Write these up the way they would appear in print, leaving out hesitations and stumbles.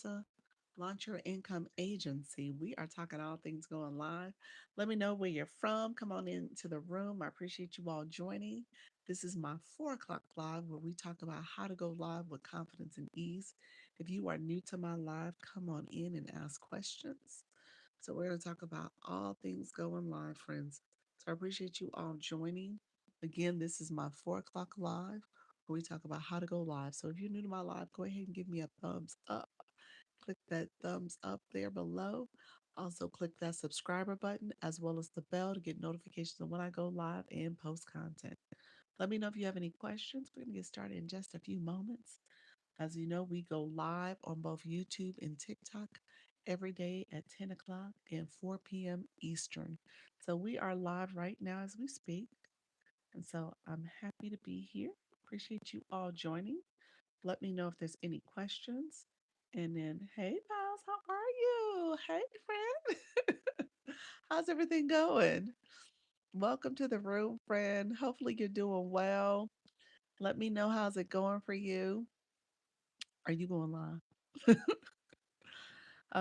to launch your income agency. We are talking all things going live. Let me know where you're from. Come on into the room. I appreciate you all joining. This is my 4 o'clock live where we talk about how to go live with confidence and ease. If you are new to my live, come on in and ask questions. So we're going to talk about all things going live, friends. So I appreciate you all joining. Again, this is my 4 o'clock live where we talk about how to go live. So if you're new to my live, go ahead and give me a thumbs up. Click that thumbs up there below. Also, click that subscriber button as well as the bell to get notifications of when I go live and post content. Let me know if you have any questions. We're going to get started in just a few moments. As you know, we go live on both YouTube and TikTok every day at 10 o'clock and 4 p.m. Eastern. So we are live right now as we speak. And so I'm happy to be here. Appreciate you all joining. Let me know if there's any questions. And then, hey, Miles, how are you? Hey, friend. How's everything going? Welcome to the room, friend. Hopefully you're doing well. Let me know how's it going for you. Are you going live?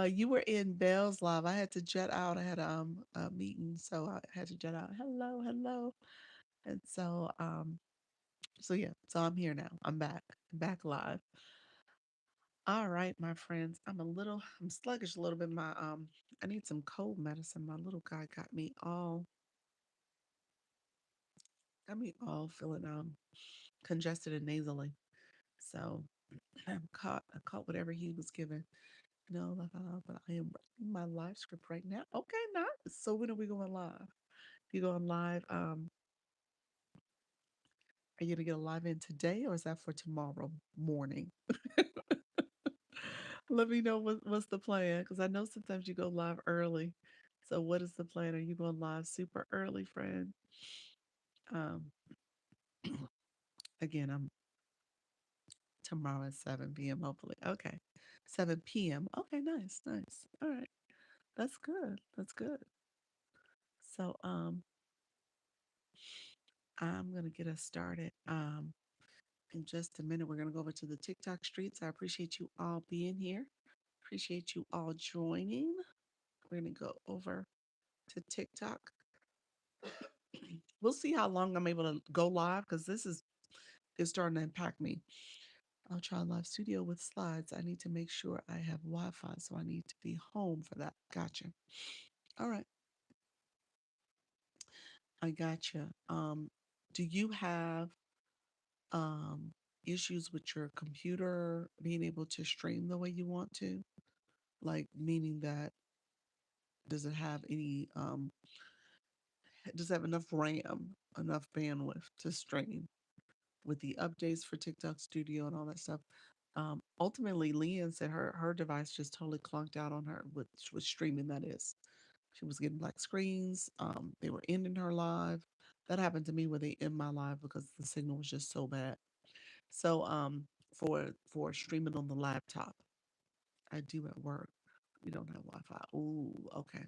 You were in Bell's live. I had to jet out. I had a meeting, so I had to jet out. Hello, hello. And so yeah, so I'm here now. I'm back. I'm back live. All right, my friends. I'm sluggish a little bit. I need some cold medicine. My little guy got me all feeling congested and nasally. So I caught whatever he was given. No, but I am writing my live script right now. Okay, nice. So when are we going live? You going live? Are you gonna get a live in today, or is that for tomorrow morning? Let me know what's the plan, because I know sometimes you go live early. So what is the plan? Are you going live super early, friend? Um, again, I'm tomorrow at 7 p.m. hopefully. Okay. 7 p.m. Okay, nice, nice. All right. That's good. That's good. So I'm gonna get us started. In just a minute, we're gonna go over to the TikTok streets. I appreciate you all being here. Appreciate you all joining. We're gonna go over to TikTok. We'll see how long I'm able to go live because this is starting to impact me. I'll try live studio with slides. I need to make sure I have Wi-Fi, so I need to be home for that. Gotcha. All right, I gotcha. Do you have um issues with your computer being able to stream the way you want to? Like meaning that does it have any does it have enough RAM, enough bandwidth to stream with the updates for TikTok Studio and all that stuff? Ultimately, Leanne said her device just totally clunked out on her with streaming. That is, she was getting black screens. They were ending her live. That happened to me where they end my live because the signal was just so bad. So for streaming on the laptop, I do at work. We don't have Wi-Fi. Ooh, okay.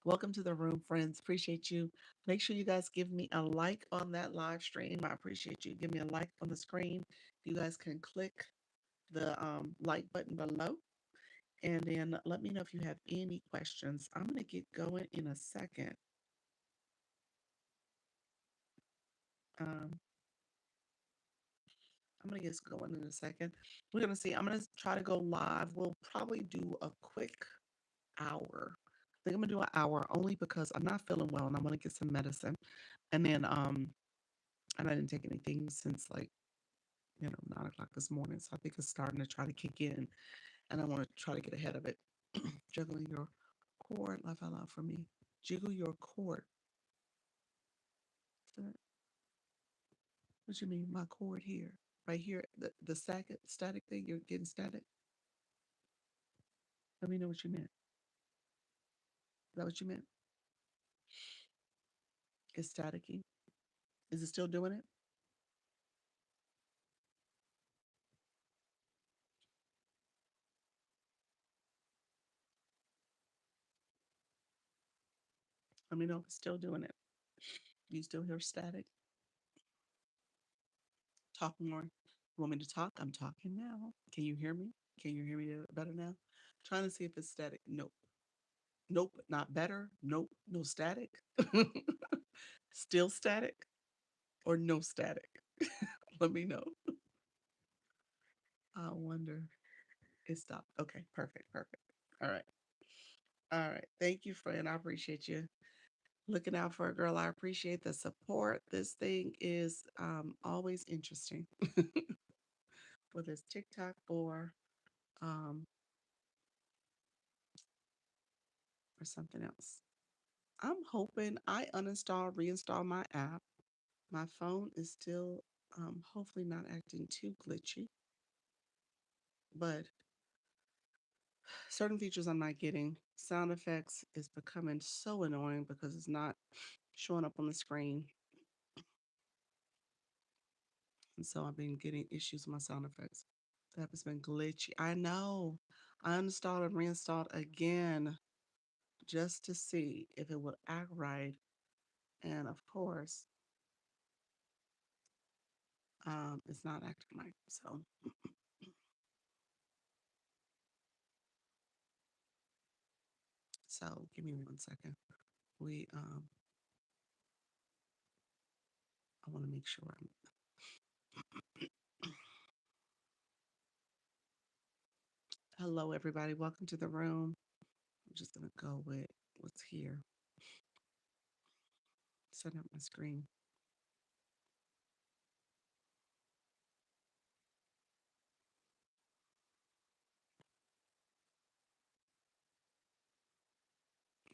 Welcome to the room, friends. Appreciate you. Make sure you guys give me a like on that live stream. I appreciate you. Give me a like on the screen. You guys can click the like button below. And then let me know if you have any questions. I'm going to get going in a second. Um, I'm going to get going in a second. We're going to see. I'm going to try to go live. We'll probably do a quick hour. I think I'm going to do an hour only because I'm not feeling well and I'm going to get some medicine. And then, and I didn't take anything since like 9 o'clock this morning. So I think it's starting to try to kick in, and I want to try to get ahead of it. Juggling your cord, laugh out loud for me. Jiggle your cord. What you mean, my cord here? Right here, the static thing, you're getting static? Let me know what you meant. Is that what you meant? It's staticky. Is it still doing it? Let me know if it's still doing it. You still hear static? Talk more. Want me to talk? I'm talking now. Can you hear me? Can you hear me better now? Trying to see if it's static. Nope. Nope. Not better. Nope. No static. Still static or no static? Let me know. I wonder. It stopped. Okay. Perfect. Perfect. All right. All right. Thank you, friend. I appreciate you looking out for a girl. I appreciate the support. This thing is always interesting, whether it's TikTok um, or something else. I'm hoping I uninstall, reinstall my app. My phone is still hopefully not acting too glitchy, but certain features I'm not getting. Sound effects is becoming so annoying because it's not showing up on the screen. And so I've been getting issues with my sound effects. The app has been glitchy. I know. I uninstalled and reinstalled again just to see if it would act right. And of course, it's not acting right. So give me 1 second. We I want to make sure I'm hello everybody. Welcome to the room. I'm just gonna go with what's here. Set up my screen.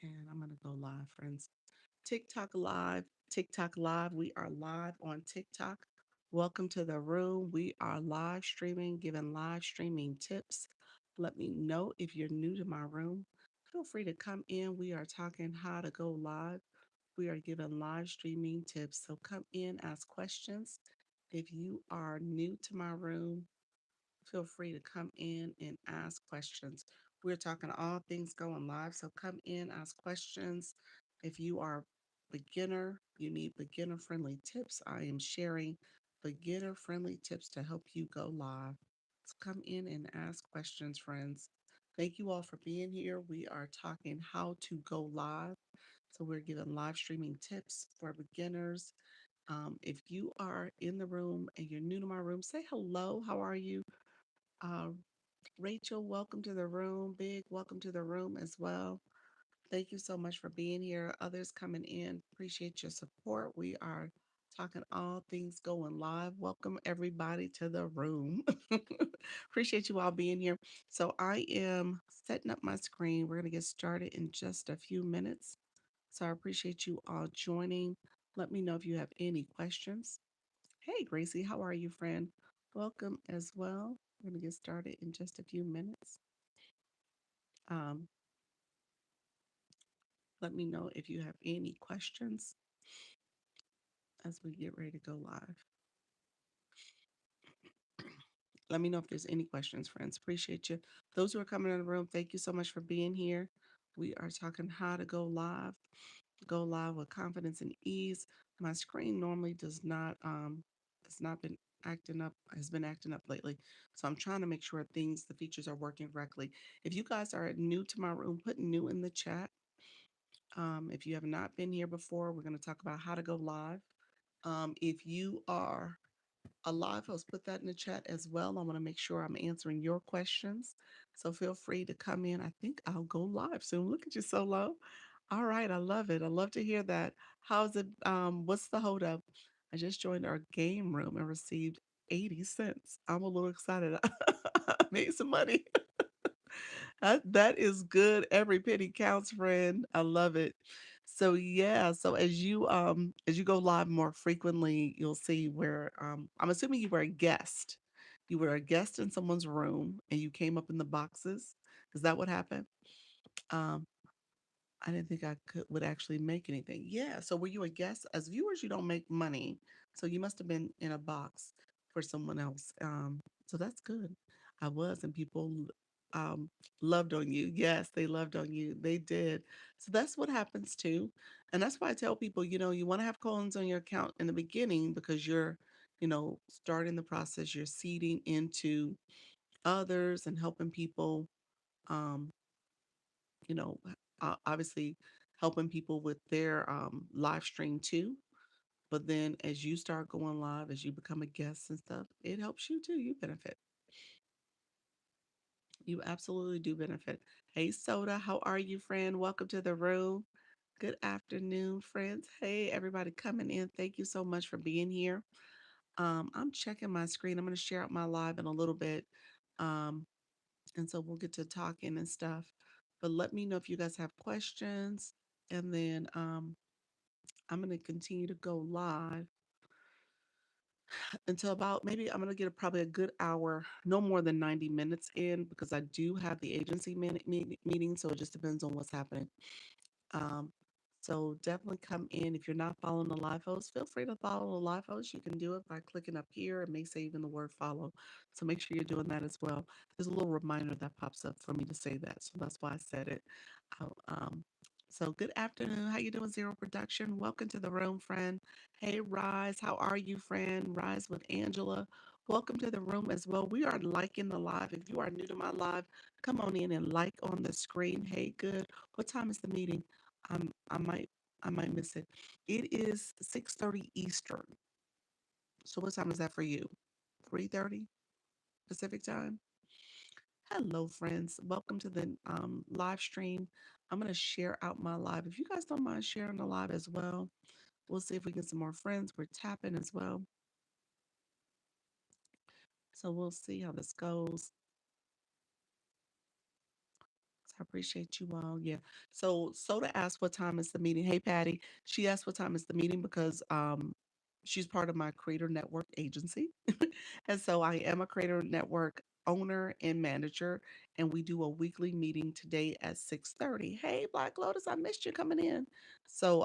And I'm gonna go live, friends. TikTok live. TikTok live. We are live on TikTok. Welcome to the room. We are live streaming, giving live streaming tips. Let me know if you're new to my room. Feel free to come in. We are talking how to go live. We are giving live streaming tips. So come in, ask questions. If you are new to my room, feel free to come in and ask questions. We're talking all things going live. So come in, ask questions. If you are beginner, you need beginner friendly tips. I am sharing beginner friendly tips to help you go live. So come in and ask questions, friends. Thank you all for being here. We are talking how to go live. So we're giving live streaming tips for beginners. If you are in the room and you're new to my room, say hello. How are you? Uh, Rachel, welcome to the room. Big, welcome to the room as well. Thank you so much for being here. Others coming in, appreciate your support. We are talking all things going live. Welcome everybody to the room. Appreciate you all being here. So I am setting up my screen. We're going to get started in just a few minutes. So I appreciate you all joining. Let me know if you have any questions. Hey, Gracie, how are you, friend? Welcome as well. We're going to get started in just a few minutes. Um, let me know if you have any questions as we get ready to go live. Let me know if there's any questions, friends. Appreciate you. Those who are coming in the room, thank you so much for being here. We are talking how to go live with confidence and ease. My screen normally does not, it's not been acting up, has been acting up lately. So I'm trying to make sure the features are working correctly. If you guys are new to my room, put new in the chat. If you have not been here before, we're going to talk about how to go live. If you are a live host, put that in the chat as well. I want to make sure I'm answering your questions. So feel free to come in. I think I'll go live soon. Look at you, Solo. All right, I love it. I love to hear that. How's it? What's the hold up? I just joined our game room and received 80 cents. I'm a little excited. I made some money. That is good. Every penny counts, friend. I love it. So yeah, so as you go live more frequently, you'll see where I'm assuming you were a guest. You were a guest in someone's room and you came up in the boxes. Is that what happened? Um, I didn't think I would actually make anything. Yeah. So were you a guest? As viewers, you don't make money. So you must have been in a box for someone else. So that's good. I was, and people loved on you. Yes, they loved on you. They did. So that's what happens too. And that's why I tell people, you want to have coins on your account in the beginning because starting the process, you're seeding into others and helping people, um, you know, obviously helping people with their live stream too. But then as you start going live, as you become a guest and stuff, it helps you too. You benefit. You absolutely do benefit. Hey, Soda, how are you, friend? Welcome to the room. Good afternoon, friends. Hey, everybody coming in. Thank you so much for being here. I'm checking my screen. I'm going to share out my live in a little bit. Um, and so we'll get to talking and stuff. But let me know if you guys have questions. And then I'm going to continue to go live until about maybe I'm going to get probably a good hour, no more than 90 minutes in because I do have the agency meeting. So it just depends on what's happening. Um, so definitely come in. If you're not following the live host, feel free to follow the live host. You can do it by clicking up here. It may say even the word follow. So make sure you're doing that as well. There's a little reminder that pops up for me to say that. So that's why I said it. Oh, so good afternoon. How you doing, Zero Production? Welcome to the room, friend. Hey, Rise. How are you, friend? Rise with Angela. Welcome to the room as well. We are liking the live. If you are new to my live, come on in and like on the screen. Hey, good. What time is the meeting? I'm, I might I might miss it. It is 6:30 Eastern. So what time is that for you? 3:30 Pacific time? Hello, friends. Welcome to the live stream. I'm going to share out my live. If you guys don't mind sharing the live as well, we'll see if we get some more friends. We're tapping as well. So we'll see how this goes. So I appreciate you all. Yeah. So Soda asked what time is the meeting. Hey Patty. She asked what time is the meeting because she's part of my creator network agency. And so I am a creator network owner and manager. And we do a weekly meeting today at 6:30. Hey Black Lotus, I missed you coming in. So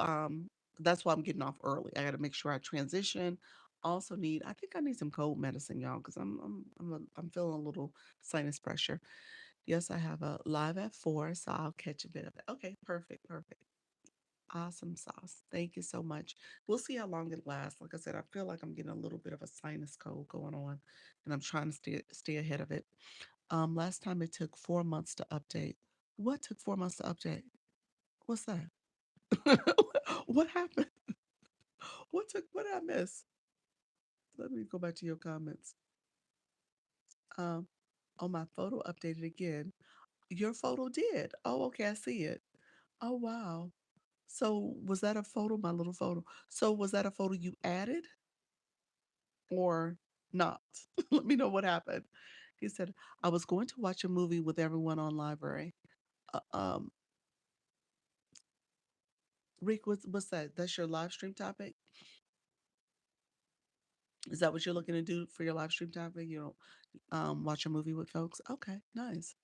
that's why I'm getting off early. I gotta make sure I transition. Also need, I think I need some cold medicine, y'all, because I'm feeling a little sinus pressure. Yes, I have a live at 4, so I'll catch a bit of it. Okay, perfect, perfect. Awesome sauce. Thank you so much. We'll see how long it lasts. Like I said, I feel like I'm getting a little bit of a sinus cold going on, and I'm trying to stay ahead of it. Last time it took 4 months to update. What took 4 months to update? What's that? What happened? What did I miss? Let me go back to your comments. Um, oh, my photo updated again. Your photo did. Oh, okay, I see it. Oh, wow. So was that a photo, my little photo? So was that a photo you added or not? Let me know what happened. He said, I was going to watch a movie with everyone on library. Uh, um, Rick, what's that? That's your live stream topic? Is that what you're looking to do for your live stream topic? You know, watch a movie with folks? Okay, nice.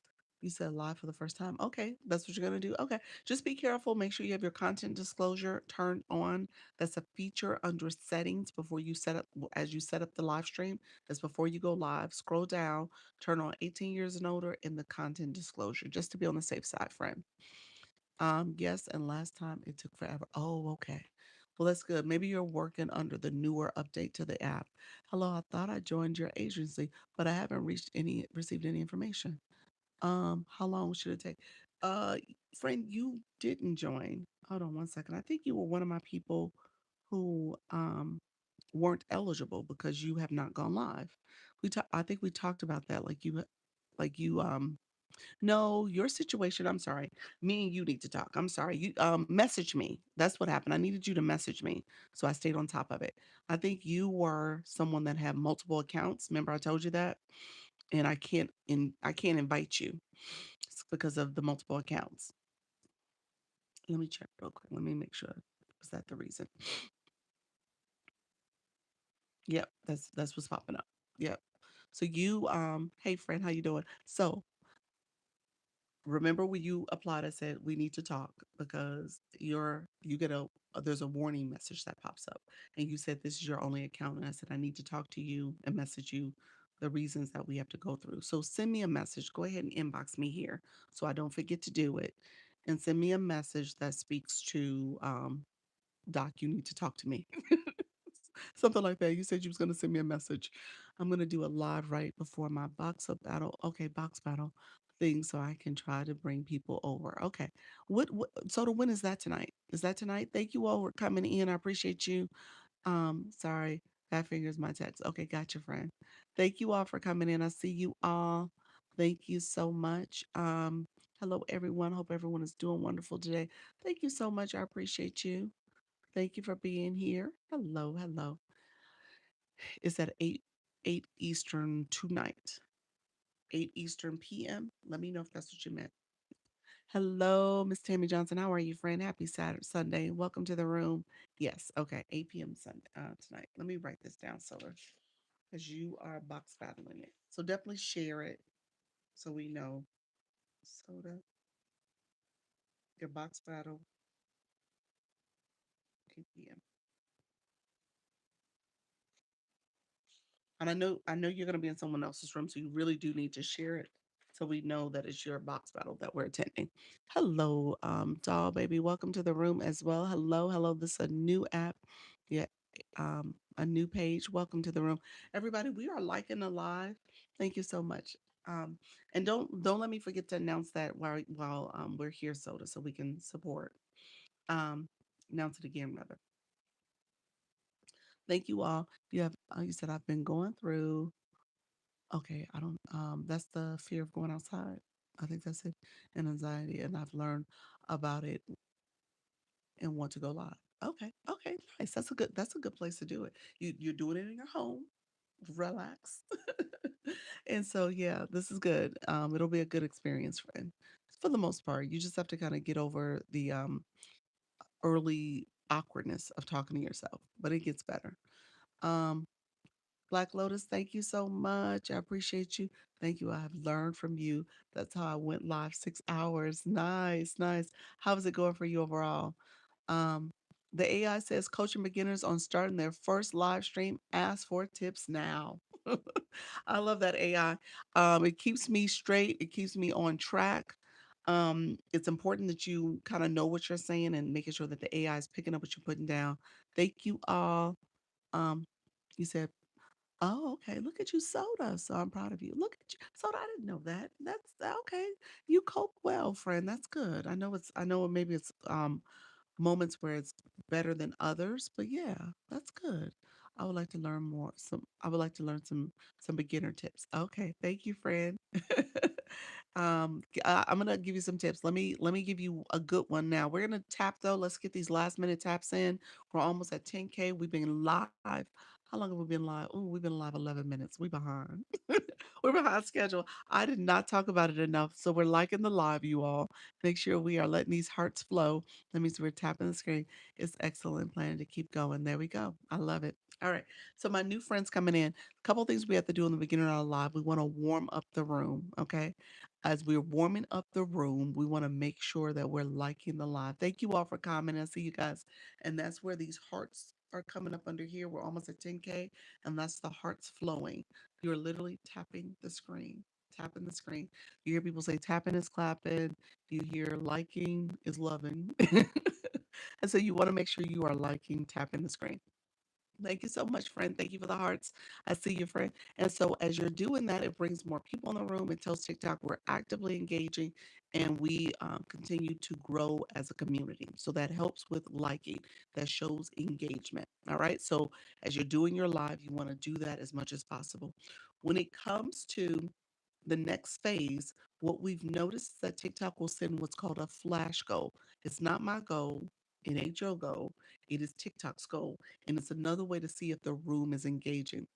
You said live for the first time. Okay, that's what you're gonna do. Okay, just be careful. Make sure you have your content disclosure turned on. That's a feature under settings before you set up as you set up the live stream. That's before you go live. Scroll down, turn on 18 years and older in the content disclosure, just to be on the safe side, friend. Yes, and last time it took forever. Oh, okay. Well, that's good. Maybe you're working under the newer update to the app. Hello, I thought I joined your agency, but I haven't received any information. How long should it take? Uh, Friend, you didn't join. Hold on one second. I think you were one of my people who weren't eligible because you have not gone live. I think we talked about that. Like you no, your situation, I'm sorry. Me and you need to talk. I'm sorry. You message me. That's what happened. I needed you to message me. So I stayed on top of it. I think you were someone that had multiple accounts. Remember I told you that? And I can't invite you because of the multiple accounts. Let me check real quick. Let me make sure. Was that the reason? Yep, that's what's popping up. Yep. So you hey friend, how you doing? So remember when you applied, I said we need to talk because you get there's a warning message that pops up, and you said this is your only account, and I said I need to talk to you and message you the reasons that we have to go through. So send me a message. Go ahead and inbox me here so I don't forget to do it, and send me a message that speaks to Doc. You need to talk to me. Something like that. You said you was gonna send me a message. I'm gonna do a live right before my box up battle. Okay, box battle thing, so I can try to bring people over. Okay. So the when is that tonight? Is that tonight? Thank you all for coming in. I appreciate you. Sorry, Fat Fingers my text. Okay, gotcha, friend. Thank you all for coming in. I see you all. Thank you so much. Hello everyone. Hope everyone is doing wonderful today. Thank you so much. I appreciate you. Thank you for being here. Hello, hello. It's at 8 Eastern tonight. 8 Eastern PM. Let me know if that's what you meant. Hello, Miss Tammy Johnson. How are you, friend? Happy Saturday, Sunday. Welcome to the room. Yes, okay, 8 p.m. Sunday tonight. Let me write this down, Solar, because you are box battling it. So definitely share it so we know. Soda, your box battle, 8 p.m. And I know you're gonna be in someone else's room, so you really do need to share it so we know that it's your box battle that we're attending. Hello, doll baby. Welcome to the room as well. Hello, hello. This is a new app. Yeah, a new page. Welcome to the room. Everybody, we are liking the live. Thank you so much. Um, and don't let me forget to announce that while we're here, Soda, so we can support. Um, announce it again, rather. Thank you all. You said I've been going through. Okay, I don't, that's the fear of going outside. I think that's it. And anxiety. And I've learned about it and want to go live. Okay, okay, nice. That's a good place to do it. You're doing it in your home. Relax. And so yeah, this is good. It'll be a good experience, friend. For the most part. You just have to kind of get over the early awkwardness of talking to yourself, but it gets better. Um, Black Lotus, thank you so much. I appreciate you. Thank you. I have learned from you. That's how I went live 6 hours. Nice, nice. How is it going for you overall? Um, the AI says coaching beginners on starting their first live stream. Ask for tips now. I love that AI. It keeps me straight. It keeps me on track. It's important that you kind of know what you're saying and making sure that the AI is picking up what you're putting down. Thank you all. Um, you said Oh, okay. Look at you, Soda. So I'm proud of you. Look at you, Soda. I didn't know that. That's okay. You cope well, friend. That's good. I know maybe it's moments where it's better than others, but yeah, that's good. I would like to learn more. I would like to learn some beginner tips. Okay, thank you, friend. I'm gonna give you some tips. Let me give you a good one now. We're gonna tap though. Let's get these last minute taps in. We're almost at 10K. We've been live. How long have we been live? Oh, we've been live 11 minutes. We behind. We're behind schedule. I did not talk about it enough. So we're liking the live, you all. Make sure we are letting these hearts flow. That means we're tapping the screen. It's excellent. Planning to keep going. There we go. I love it. All right. So my new friends coming in. A couple things we have to do in the beginning of our live. We want to warm up the room. Okay. As we're warming up the room, we want to make sure that we're liking the live. Thank you all for commenting. I see you guys. And that's where these hearts are coming up under here. We're almost at 10K, and that's the hearts flowing. You're literally tapping the screen, tapping the screen. You hear people say tapping is clapping. You hear liking is loving. And so you want to make sure you are liking, tapping the screen. Thank you so much, friend. Thank you for the hearts. I see you, friend. And so, as you're doing that, it brings more people in the room. It tells TikTok we're actively engaging and we continue to grow as a community. So, that helps with liking, that shows engagement. All right. So, as you're doing your live, you want to do that as much as possible. When it comes to the next phase, what we've noticed is that TikTok will send what's called a flash goal. It's not my goal, it ain't your goal, it is TikTok's goal. And it's another way to see if the room is engaging.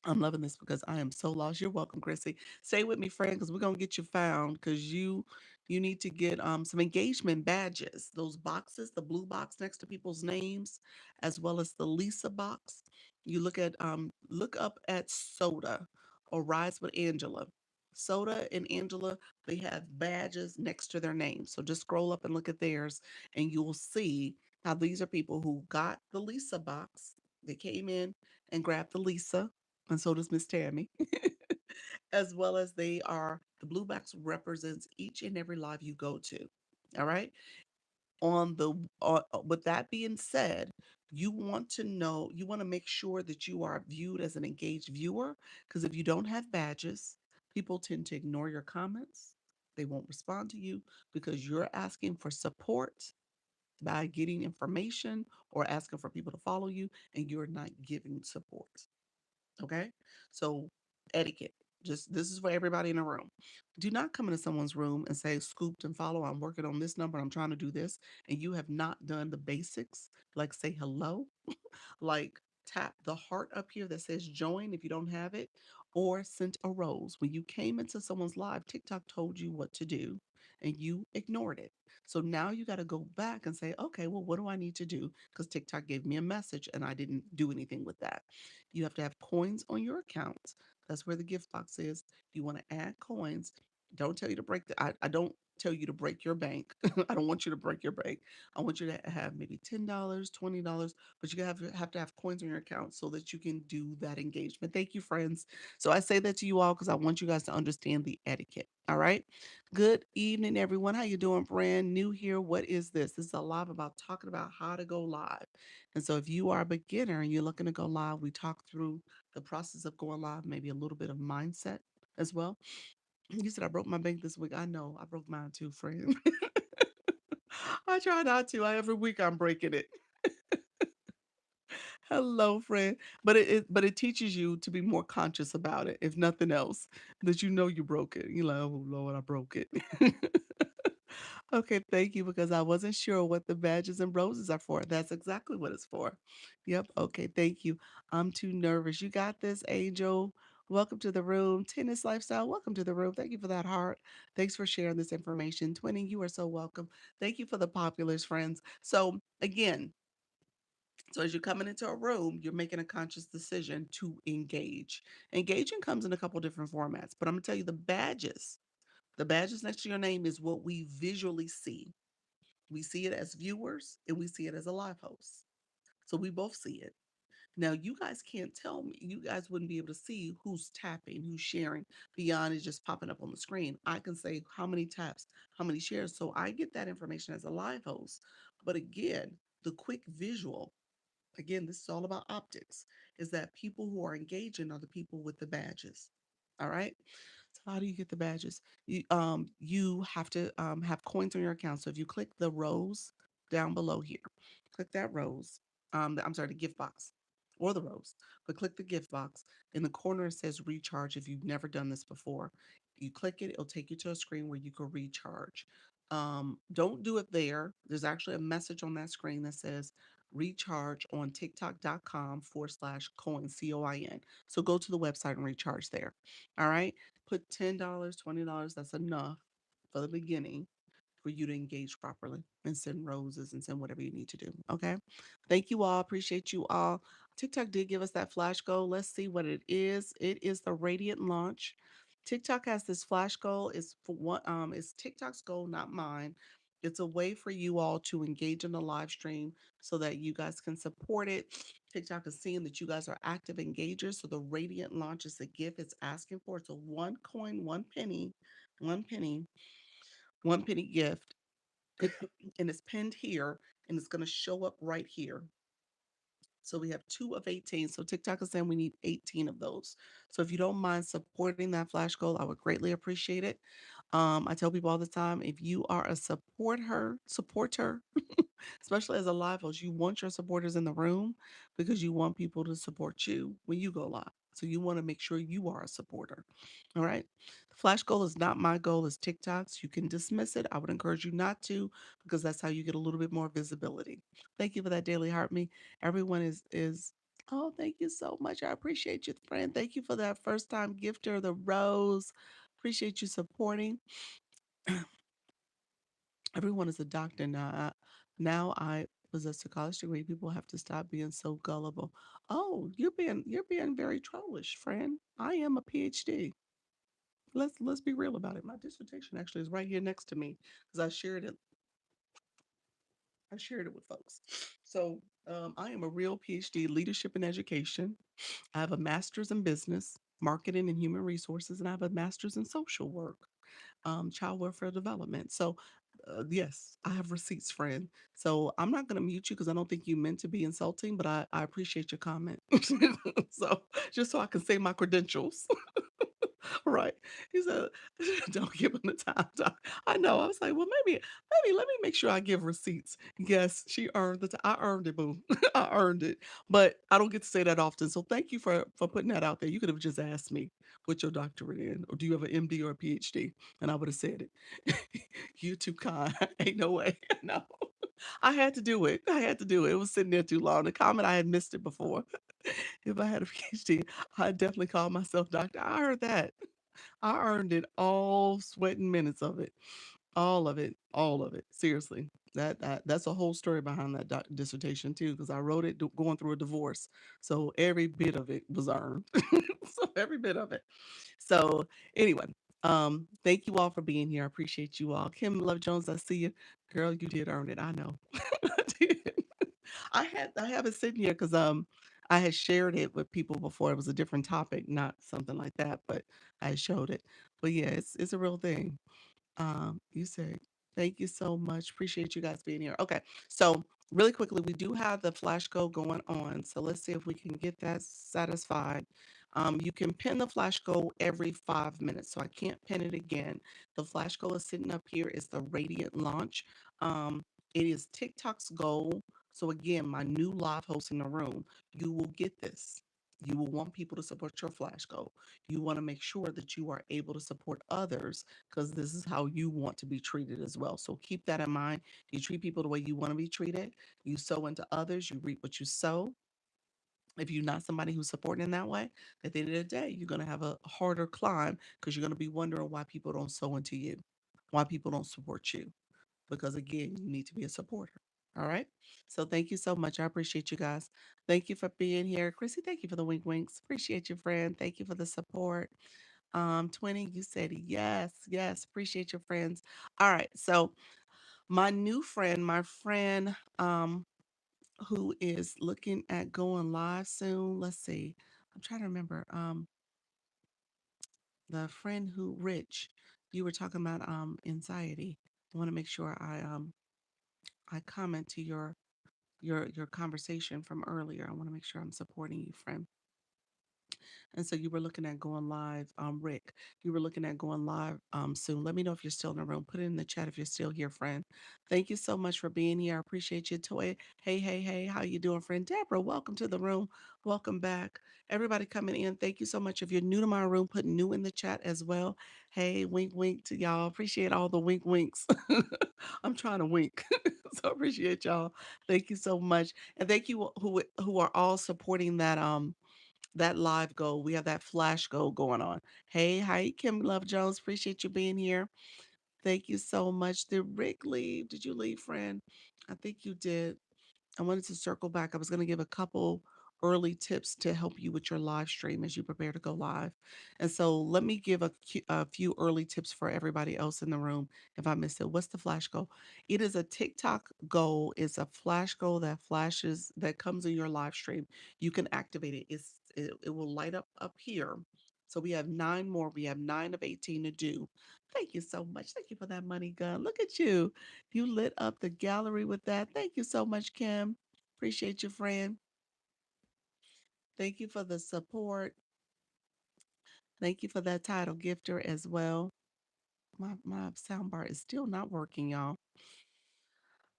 I'm loving this because I am so lost. You're welcome, Chrissy. Stay with me, friend, because we're gonna get you found because you need to get some engagement badges. Those boxes, the blue box next to people's names, as well as the Lisa box. You look up at Soda or Rise with Angela. Soda and Angela, they have badges next to their names. So just scroll up and look at theirs, and you'll see how these are people who got the Lisa box. They came in and grabbed the Lisa, and so does Miss Tammy, as well as the blue box represents each and every live you go to. All right. With that being said, You want to know, you want to make sure that you are viewed as an engaged viewer, because if you don't have badges, people tend to ignore your comments. They won't respond to you because you're asking for support by getting information or asking for people to follow you, and you're not giving support. Okay. So, etiquette. Just this is for everybody in the room. Do not come into someone's room and say, scooped and follow. I'm working on this number. I'm trying to do this. And you have not done the basics, like say hello, like tap the heart up here that says join if you don't have it, or sent a rose. When you came into someone's live, TikTok told you what to do and you ignored it. So now you got to go back and say, okay, well, what do I need to do? Because TikTok gave me a message and I didn't do anything with that. You have to have coins on your account. That's where the gift box is. If you want to add coins, don't tell you to break I don't tell you to break your bank. I don't want you to break your bank. I want you to have maybe $10, $20, but you have to have coins on your account so that you can do that engagement. Thank you, friends. So I say that to you all because I want you guys to understand the etiquette. All right. Good evening, everyone. How you doing? Brand new here. What is this? This is a live about talking about how to go live. And so if you are a beginner and you're looking to go live, we talk through the process of going live, maybe a little bit of mindset as well. You said I broke my bank this week. I know I broke mine too, friend. I try not to. Every week I'm breaking it. Hello, friend. But it teaches you to be more conscious about it, if nothing else, that you know you broke it. You're like, oh Lord, I broke it. Okay, thank you, because I wasn't sure what the badges and roses are for. That's exactly what it's for. Yep. Okay, thank you. I'm too nervous. You got this, Angel. Welcome to the room. Tennis Lifestyle, welcome to the room. Thank you for that heart. Thanks for sharing this information. Twinning, you are so welcome. Thank you for the populars, friends. So again, so as you're coming into a room, you're making a conscious decision to engage. Engaging comes in a couple different formats, but I'm gonna tell you the badges next to your name is what we visually see. We see it as viewers and we see it as a live host. So we both see it. Now, you guys can't tell me, you guys wouldn't be able to see who's tapping, who's sharing beyond it just popping up on the screen. I can say how many taps, how many shares. So I get that information as a live host. But again, the quick visual, again, this is all about optics, is that people who are engaging are the people with the badges. All right. So how do you get the badges? You have to have coins on your account. So if you click the rose down below here, click that rose. I'm sorry, the gift box or the rose, but click the gift box. In the corner, it says recharge. If you've never done this before, you click it, it'll take you to a screen where you can recharge. Don't do it there. There's actually a message on that screen that says recharge on tiktok.com/coin, COIN. So go to the website and recharge there. All right. Put $10, $20. That's enough for the beginning for you to engage properly and send roses and send whatever you need to do. Okay. Thank you all. Appreciate you all. TikTok did give us that flash goal. Let's see what it is. It is the radiant launch. TikTok has this flash goal. It's for one, it's TikTok's goal, not mine. It's a way for you all to engage in the live stream so that you guys can support it. TikTok is seeing that you guys are active engagers. So the radiant launch is the gift it's asking for. It's a one coin, one penny, one penny gift. And it's pinned here and it's going to show up right here. So we have 2 of 18. So TikTok is saying we need 18 of those. So if you don't mind supporting that flash goal, I would greatly appreciate it. I tell people all the time, if you are a supporter, especially as a live host, you want your supporters in the room because you want people to support you when you go live. So you want to make sure you are a supporter. All right. The flash goal is not my goal, it's TikTok's. You can dismiss it. I would encourage you not to, because that's how you get a little bit more visibility. Thank you for that daily heart me. Everyone is oh, thank you so much. I appreciate you, friend. Thank you for that first time gifter, the rose. Appreciate you supporting. Everyone is a doctor now. Now I possess a college degree. People have to stop being so gullible. Oh, you're being very trollish, friend. I am a PhD. Let's be real about it. My dissertation actually is right here next to me because I shared it with folks. So I am a real PhD, leadership and education. I have a master's in business, marketing and human resources, and I have a master's in social work, child welfare development. So Yes, I have receipts, friend. So I'm not going to mute you because I don't think you meant to be insulting, but I appreciate your comment. So just so I can say my credentials. Right. He said, "Don't give him the time." I know. I was like, well, maybe let me make sure I give receipts. Yes, she earned the. I earned it, boo. I earned it. But I don't get to say that often. So thank you for putting that out there. You could have just asked me what your doctorate in, or do you have an MD or a PhD, and I would have said it. You too kind. Ain't no way. No. I had to do it. I had to do it. It was sitting there too long. The comment I had missed it before. If I had a PhD, I'd definitely call myself doctor. I heard that. I earned it all sweating minutes of it. All of it, all of it. Seriously. That's a whole story behind that dissertation too, because I wrote it going through a divorce. So every bit of it was earned. So every bit of it. So anyway, thank you all for being here. I appreciate you all. Kim Love Jones, I see you. Girl, you did earn it. I know. I did. I have it sitting here because I had shared it with people before. It was a different topic, not something like that, but I showed it. But yeah, it's a real thing. You said, thank you so much. Appreciate you guys being here. Okay, so really quickly, we do have the flash go going on. So let's see if we can get that satisfied. You can pin the flash goal every 5 minutes. So I can't pin it again. The flash goal is sitting up here is the radiant launch. It is TikTok's goal. So again, my new live host in the room, you will get this. You will want people to support your flash goal. You want to make sure that you are able to support others because this is how you want to be treated as well. So keep that in mind. You treat people the way you want to be treated. You sow into others. You reap what you sow. If you're not somebody who's supporting in that way, at the end of the day, you're going to have a harder climb because you're going to be wondering why people don't sow into you, why people don't support you. Because again, you need to be a supporter. All right. So thank you so much. I appreciate you guys. Thank you for being here. Chrissy, thank you for the wink winks. Appreciate you, friend. Thank you for the support. 20, you said yes, yes. Appreciate your friends. All right. So my new friend, my friend who is looking at going live soon. Let's see. I'm trying to remember. The friend who Rich, you were talking about anxiety. I want to make sure I comment to your conversation from earlier. I want to make sure I'm supporting you, friend. And so you were looking at going live, Rick. You were looking at going live soon. Let me know if you're still in the room. Put it in the chat if you're still here, friend. Thank you so much for being here. I appreciate you, Toy. Hey, hey, hey, how you doing, friend? Deborah, welcome to the room. Welcome back. Everybody coming in, thank you so much. If you're new to my room, put new in the chat as well. Hey, wink, wink to y'all. Appreciate all the wink, winks. I'm trying to wink, so appreciate y'all. Thank you so much, and thank you who are all supporting that live goal. We have that flash goal going on. Hey, hi, Kim Love Jones. Appreciate you being here. Thank you so much. Did Rick leave? Did you leave, friend? I think you did. I wanted to circle back. I was going to give a couple early tips to help you with your live stream as you prepare to go live. And so let me give a few early tips for everybody else in the room if I missed it. What's the flash goal? It is a TikTok goal. It's a flash goal that flashes that comes in your live stream. You can activate it. It will light up here. So we have nine more. We have nine of 18 to do. Thank you so much. Thank you for that money gun. Look at you. You lit up the gallery with that. Thank you so much, Kim. Appreciate you, friend. Thank you for the support. Thank you for that title gifter as well. My sound bar is still not working, y'all.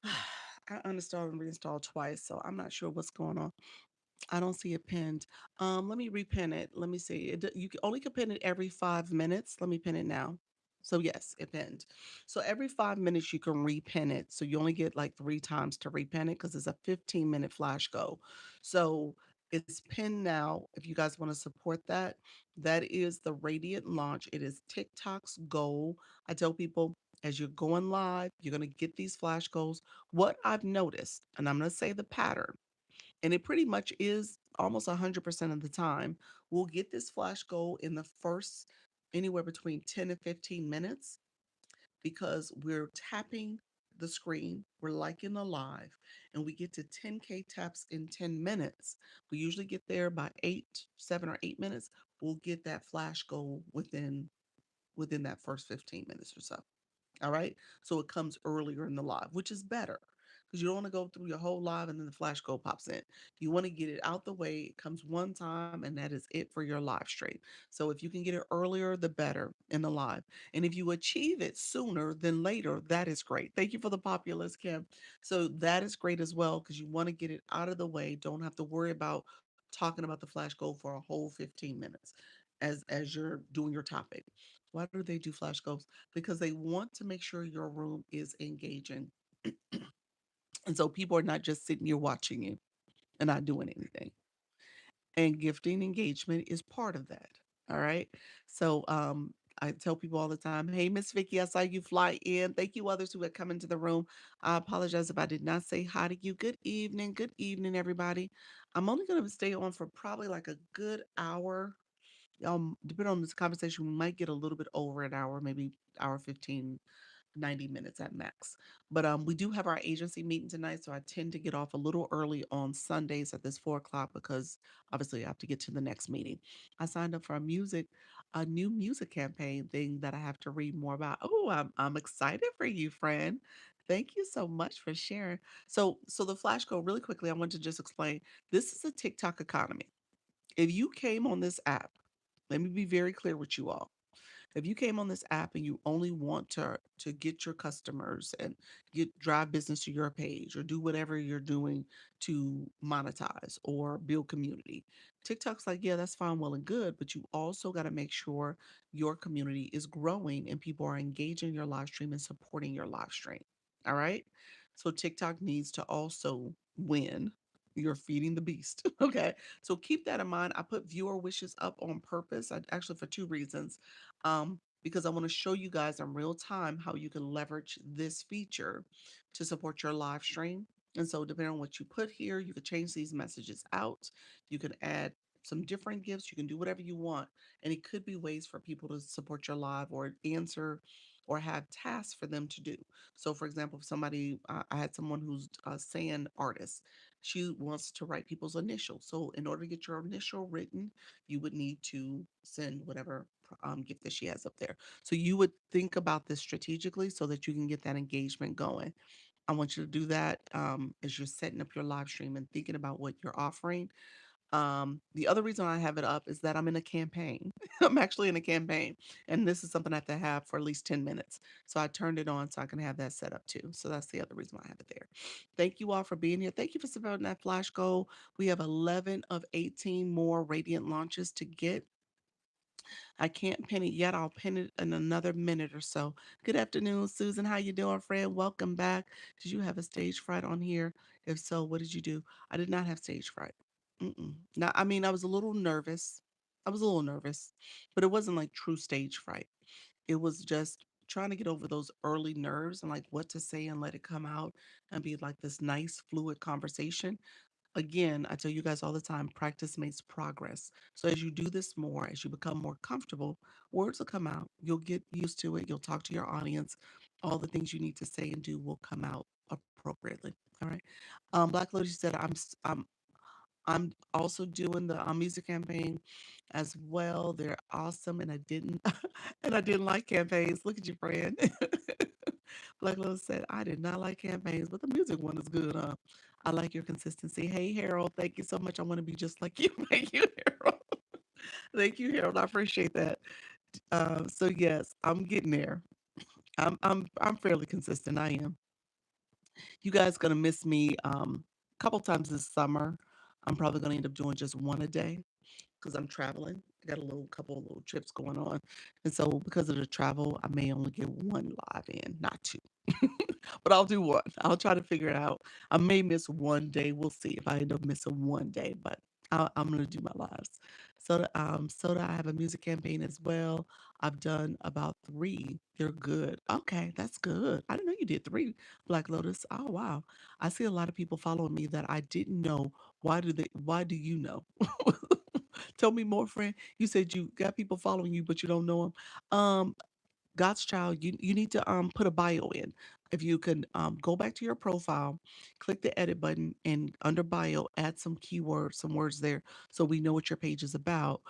I uninstalled and reinstalled twice, so I'm not sure what's going on. I don't see it pinned. Let me repin it. Let me see. You can only can pin it every 5 minutes. Let me pin it now. So yes, it pinned. So every 5 minutes you can repin it. So you only get like 3 times to repin it because it's a 15-minute flash go. So it's pinned now. If you guys want to support that, that is the Radiant launch. It is TikTok's goal. I tell people as you're going live, you're going to get these flash goals. What I've noticed, and I'm going to say the pattern and it pretty much is almost 100% of the time, we'll get this flash goal in the first anywhere between 10 and 15 minutes because we're tapping the screen, we're liking the live, and we get to 10K taps in 10 minutes. We usually get there by 7 or 8 minutes. We'll get that flash goal within that first 15 minutes or so. All right. So it comes earlier in the live, which is better because you don't want to go through your whole live and then the flash go pops in. You want to get it out the way. It comes one time and that is it for your live stream. So if you can get it earlier, the better in the live. And if you achieve it sooner than later, that is great. Thank you for the populace, Kim. So that is great as well because you want to get it out of the way. Don't have to worry about talking about the flash goal for a whole 15 minutes as you're doing your topic. Why do they do flash goals? Because they want to make sure your room is engaging. And so people are not just sitting here watching you and not doing anything. And gifting engagement is part of that. All right. So I tell people all the time, hey, Miss Vicky, I saw you fly in. Thank you, others who had come into the room. I apologize if I did not say hi to you. Good evening. Good evening, everybody. I'm only going to stay on for probably like a good hour. Depending on this conversation, we might get a little bit over an hour, maybe hour 15, 90 minutes at max. But we do have our agency meeting tonight, so I tend to get off a little early on Sundays at this 4 o'clock because obviously I have to get to the next meeting. I signed up for a new music campaign thing that I have to read more about. Oh, I'm excited for you, friend. Thank you so much for sharing. So the flash code, really quickly, I want to just explain. This is a TikTok economy. If you came on this app, let me be very clear with you all. If you came on this app and you only want to get your customers and get drive business to your page or do whatever you're doing to monetize or build community, TikTok's like, yeah, that's fine, well and good, but you also got to make sure your community is growing and people are engaging your live stream and supporting your live stream. All right. So TikTok needs to also win. You're feeding the beast. Okay. So keep that in mind. I put viewer wishes up on purpose, actually for two reasons. Because I want to show you guys in real time how you can leverage this feature to support your live stream. And so, depending on what you put here, you could change these messages out. You can add some different gifts. You can do whatever you want. And it could be ways for people to support your live or answer or have tasks for them to do. So, for example, if somebody, I had someone who's a sand artist. She wants to write people's initials. So, in order to get your initial written, you would need to send whatever gift that she has up there. So, you would think about this strategically so that you can get that engagement going. I want you to do that as you're setting up your live stream and thinking about what you're offering. The other reason I have it up is that I'm in a campaign. I'm actually in a campaign, and this is something I have to have for at least 10 minutes. So I turned it on so I can have that set up too. So that's the other reason why I have it there. Thank you all for being here. Thank you for supporting that flash goal. We have 11 of 18 more Radiant launches to get. I can't pin it yet. I'll pin it in another minute or so. Good afternoon, Susan. How you doing, friend? Welcome back. Did you have a stage fright on here? If so, what did you do? I did not have stage fright. Mm-mm. Now, I mean, I was a little nervous. I was a little nervous, but it wasn't like true stage fright. It was just trying to get over those early nerves and like what to say and let it come out and be like this nice, fluid conversation. Again, I tell you guys all the time, practice makes progress. So as you do this more, as you become more comfortable, words will come out. You'll get used to it. You'll talk to your audience. All the things you need to say and do will come out appropriately. All right. Black Lotus said, I'm also doing the music campaign as well. They're awesome, and I didn't and I didn't like campaigns. Look at your friend. Black Lotus said, I did not like campaigns, but the music one is good, huh? I like your consistency. Hey, Harold, thank you so much. I want to be just like you. Thank you, Harold. Thank you, Harold. I appreciate that. So yes, I'm getting there. I'm fairly consistent. I am. You guys gonna miss me a couple times this summer. I'm probably gonna end up doing just one a day because I'm traveling. I got a couple of little trips going on. And so because of the travel, I may only get one live in, not two. But I'll do one. I'll try to figure it out. I may miss one day. We'll see if I end up missing one day, but I'm gonna do my lives. Soda, I have a music campaign as well. I've done about three. They're good. Okay, that's good. I didn't know you did three, Black Lotus. Oh wow. I see a lot of people following me that I didn't know. Why do you know? Tell me more, friend. You said you got people following you, but you don't know them. God's child, you need to put a bio in. If you can go back to your profile, click the edit button, and under bio, add some keywords, some words there, so we know what your page is about.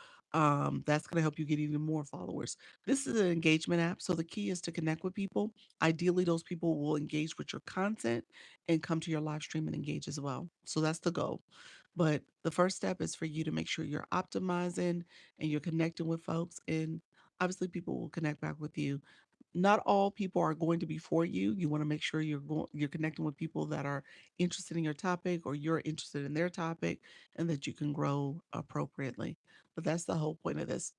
That's going to help you get even more followers. This is an engagement app, so the key is to connect with people. Ideally, those people will engage with your content and come to your live stream and engage as well. So that's the goal. But the first step is for you to make sure you're optimizing and you're connecting with folks, and obviously people will connect back with you. Not all people are going to be for you. You want to make sure you're connecting with people that are interested in your topic or you're interested in their topic, and that you can grow appropriately. But that's the whole point of this,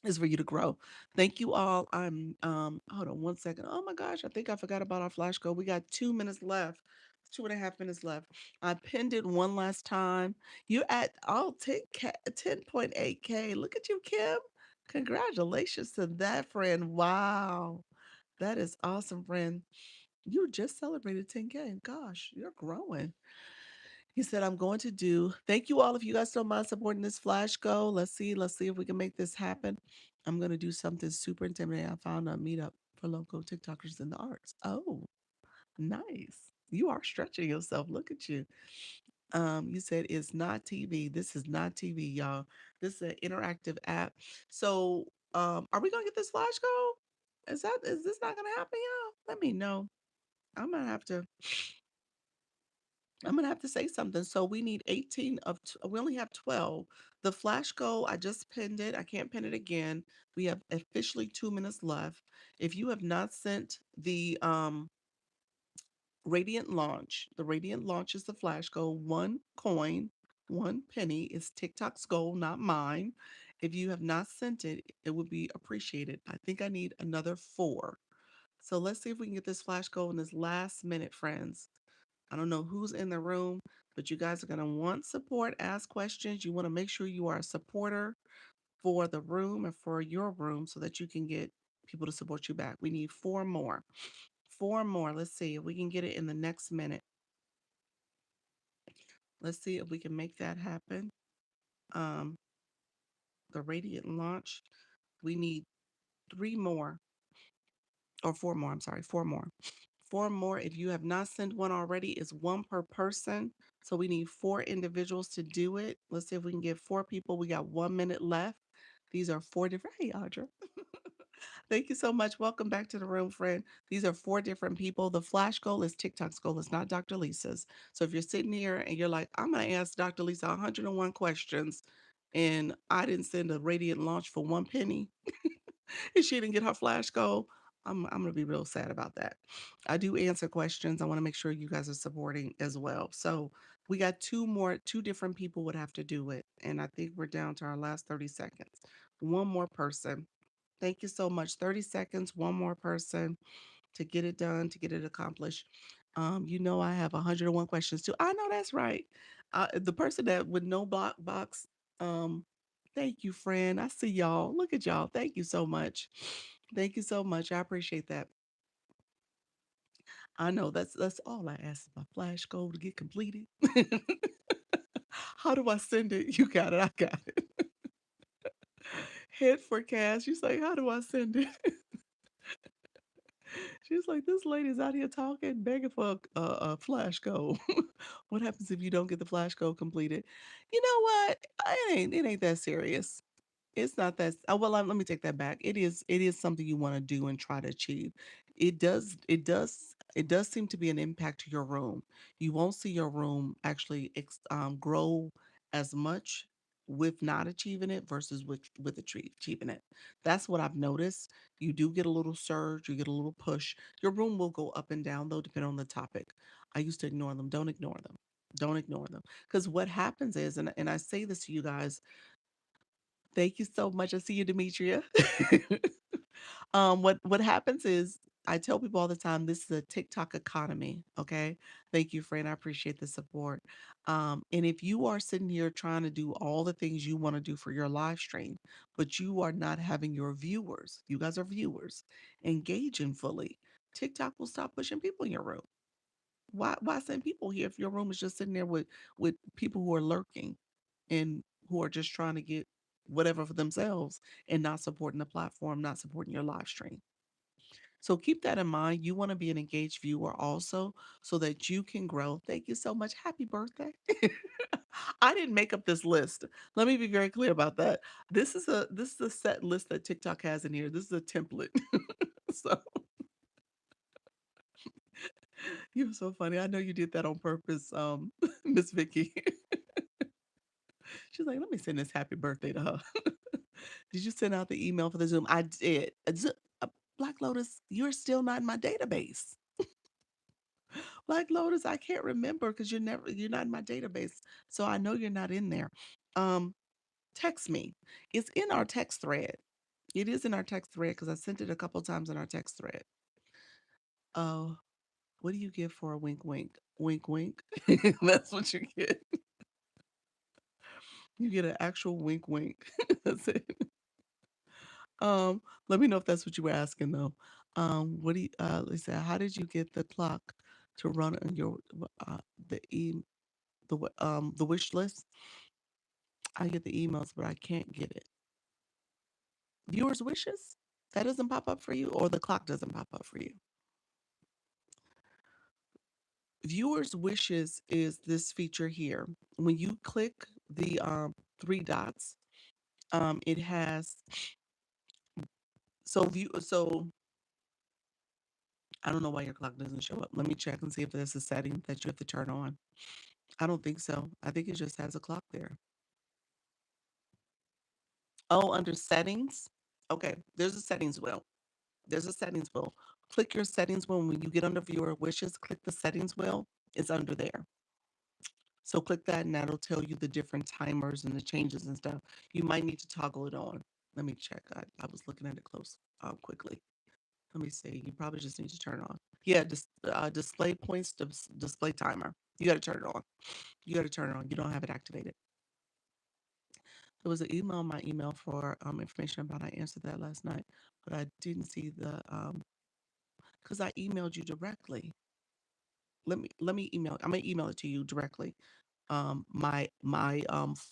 is for you to grow. Thank you all. I'm hold on one second. Oh my gosh, I think I forgot about our flash code. We got 2 minutes left. 2.5 minutes left. I pinned it one last time. You at 10.8K. Look at you, Kim. Congratulations to that, friend. Wow. That is awesome, friend. You just celebrated 10K. Gosh, you're growing. He said, I'm going to do, thank you all. If you guys don't mind supporting this flash go, let's see if we can make this happen. I'm going to do something super intimidating. I found a meetup for local TikTokers in the arts. Oh, nice. You are stretching yourself. Look at you. You said it's not TV. This is not TV, y'all. This is an interactive app. So, are we gonna get this flash go? Is this not gonna happen, y'all? Let me know. I'm gonna have to I'm gonna have to say something. So we need 18 we only have 12. The flash goal, I just pinned it. I can't pin it again. We have officially 2 minutes left. If you have not sent the Radiant launch, the Radiant launch is the flash goal. 1 coin, 1 penny is TikTok's goal, not mine. If you have not sent it, it would be appreciated. I think I need another 4. So let's see if we can get this flash goal in this last minute, friends. I don't know who's in the room, but you guys are going to want support, ask questions. You want to make sure you are a supporter for the room and for your room so that you can get people to support you back. We need 4 more. 4 more. Let's see if we can get it in the next minute. Let's see if we can make that happen. Um, the Radiant launch, we need 3 more or 4 more. I'm sorry, 4 more. 4 more. If you have not sent one already, it's 1 per person. So we need 4 individuals to do it. Let's see if we can get 4 people. We got 1 minute left. These are 4 different. Hey, Audra. Thank you so much. Welcome back to the room, friend. These are 4 different people. The flash goal is TikTok's goal. It's not Dr. Lisa's. So if you're sitting here and you're like, I'm going to ask Dr. Lisa 101 questions and I didn't send a Radiant launch for 1 penny, and she didn't get her flash goal, I'm gonna be real sad about that. I do answer questions. I want to make sure you guys are supporting as well. So we got 2 different people would have to do it. And I think we're down to our last 30 seconds. 1 more person. Thank you so much. 30 seconds, 1 more person to get it done, to get it accomplished. I have 101 questions too. I know that's right. The person that with no block box, um, thank you, friend. I see y'all. Look at y'all. Thank you so much. Thank you so much. I appreciate that. I know that's all I asked is my flash goal to get completed. How do I send it? You got it. I got it. Head for cash. You say, how do I send it? She's like, this lady's out here talking, begging for a flash code. What happens if you don't get the flash code completed? You know what? It ain't that serious. It's not that well, let me take that back. It is something you wanna do and try to achieve. It does seem to be an impact to your room. You won't see your room actually grow as much with not achieving it versus with achieving it. That's what I've noticed. You do get a little surge, you get a little push. Your room will go up and down though, depending on the topic. I used to ignore them. Don't ignore them. Don't ignore them. Because what happens is, and I say this to you guys, thank you so much. I see you, Demetria. What happens is I tell people all the time this is a TikTok economy. Okay. Thank you, friend. I appreciate the support. And if you are sitting here trying to do all the things you want to do for your live stream, but you are not having your viewers, you guys are viewers, engaging fully, TikTok will stop pushing people in your room. Why send people here if your room is just sitting there with people who are lurking and who are just trying to get whatever for themselves and not supporting the platform, not supporting your live stream? So keep that in mind. You want to be an engaged viewer also so that you can grow. Thank you so much. Happy birthday. I didn't make up this list. Let me be very clear about that. This is a set list that TikTok has in here. This is a template. So you're so funny. I know you did that on purpose, Miss Vicky. She's like, let me send this happy birthday to her. Did you send out the email for the Zoom? I did. Black Lotus, you're still not in my database. Black Lotus, I can't remember because you're not in my database. So I know you're not in there. Um, Text me. It's in our text thread. It is in our text thread because I sent it a couple times in our text thread. Oh, what do you get for a wink wink? Wink wink. That's what you get. You get an actual wink wink. That's it. Um, Let me know if that's what you were asking though. What do you let's say how did you get the clock to run on your uh the e the wish list? I get the emails, but I can't get it. Viewers wishes? That doesn't pop up for you, or the clock doesn't pop up for you. Viewers wishes is this feature here. When you click the three dots, it has so I don't know why your clock doesn't show up. Let me check and see if there's a setting that you have to turn on. I don't think so. I think it just has a clock there. Oh, under settings? Okay, there's a settings wheel. There's a settings wheel. Click your settings wheel. When you get under viewer wishes, click the settings wheel. It's under there. So click that and that'll tell you the different timers and the changes and stuff. You might need to toggle it on. Let me check. I was looking at it close quickly. Let me see. You probably just need to turn on. Yeah, display points, display timer. You got to turn it on. You got to turn it on. You don't have it activated. There was an email in my email for information about. I answered that last night, but I didn't see the because I emailed you directly. Let me email. I'm gonna email it to you directly. My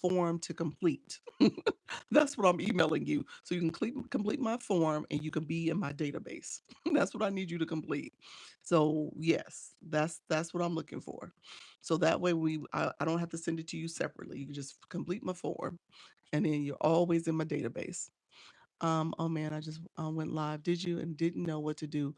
form to complete. That's what I'm emailing you. So you can complete my form and you can be in my database. That's what I need you to complete. So yes, that's what I'm looking for. So that way I don't have to send it to you separately. You can just complete my form and then you're always in my database. Oh man, I just went live. Did you and didn't know what to do?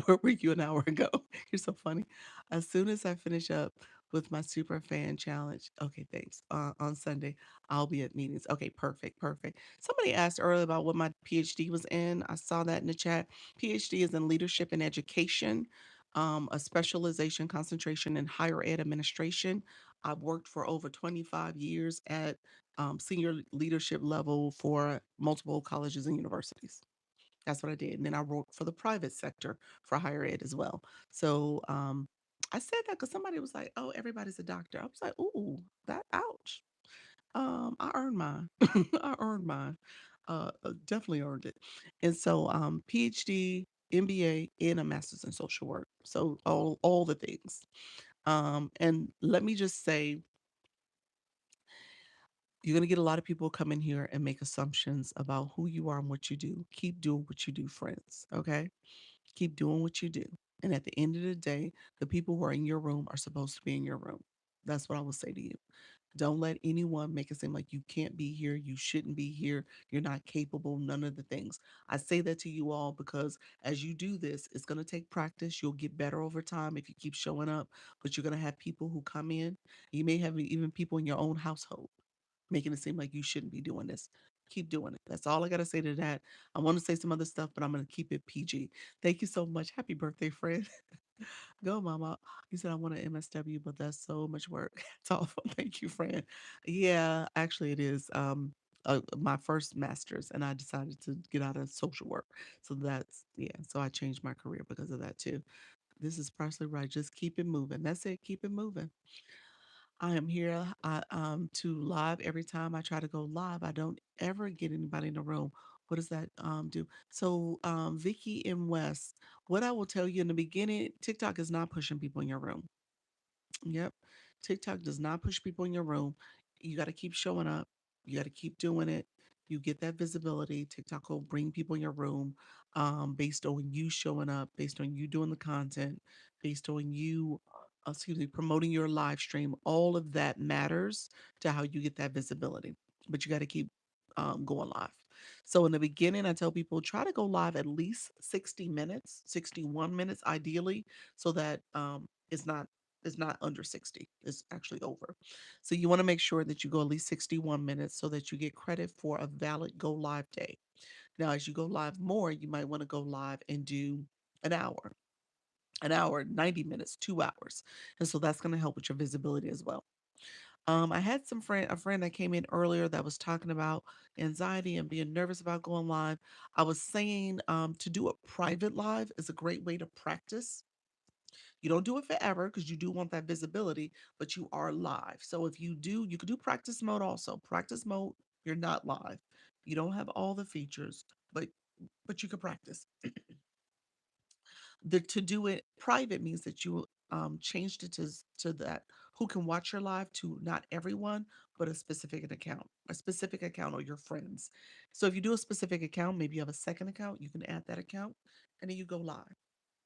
Where were you an hour ago? You're so funny. As soon as I finish up with my super fan challenge, okay, thanks. On Sunday, I'll be at meetings. Okay, perfect, perfect. Somebody asked earlier about what my PhD was in. I saw that in the chat. PhD is in leadership and education, a specialization concentration in higher ed administration. I've worked for over 25 years at senior leadership level for multiple colleges and universities. That's what I did. And then I worked for the private sector for higher ed as well. So I said that because somebody was like, oh, everybody's a doctor. I was like, ooh, that ouch. I earned mine. I earned mine. Definitely earned it. And so PhD, MBA, and a master's in social work. So all the things. And let me just say, you're going to get a lot of people come in here and make assumptions about who you are and what you do. Keep doing what you do, friends. Okay. Keep doing what you do. And at the end of the day, the people who are in your room are supposed to be in your room. That's what I will say to you. Don't let anyone make it seem like you can't be here, you shouldn't be here, you're not capable, none of the things. I say that to you all because as you do this, it's going to take practice. You'll get better over time if you keep showing up, but you're going to have people who come in. You may have even people in your own household making it seem like you shouldn't be doing this. Keep doing it. That's all I got to say to that. I want to say some other stuff, but I'm going to keep it PG. Thank you so much. Happy birthday, friend. Go, mama. You said I want an MSW, but that's so much work. It's awful. Thank you, friend. Yeah, actually, it is. My first master's, and I decided to get out of social work. So that's yeah. So I changed my career because of that too. This is partially right. Just keep it moving. That's it. Keep it moving. I am here to live every time I try to go live. I don't ever get anybody in the room. What does that do? So, Vicky and Wes, what I will tell you in the beginning, TikTok is not pushing people in your room. Yep. TikTok does not push people in your room. You got to keep showing up. You got to keep doing it. You get that visibility. TikTok will bring people in your room. based on you showing up, based on you doing the content, based on you, excuse me, promoting your live stream. All of that matters to how you get that visibility. But you got to keep going live. So in the beginning, I tell people try to go live at least 60 minutes, 61 minutes ideally, so that it's not under 60. It's actually over. So you want to make sure that you go at least 61 minutes so that you get credit for a valid go live day. Now, as you go live more, you might want to go live and do an hour, 90 minutes, 2 hours. And so that's going to help with your visibility as well. I had a friend that came in earlier that was talking about anxiety and being nervous about going live. I was saying to do a private live is a great way to practice. You don't do it forever because you do want that visibility, but you are live. So if you do, you could do practice mode also. Practice mode, you're not live. You don't have all the features, but you can practice. To do it private means that you changed it to that who can watch your live to not everyone, but a specific account or your friends. So if you do a specific account, maybe you have a second account, you can add that account, and then you go live.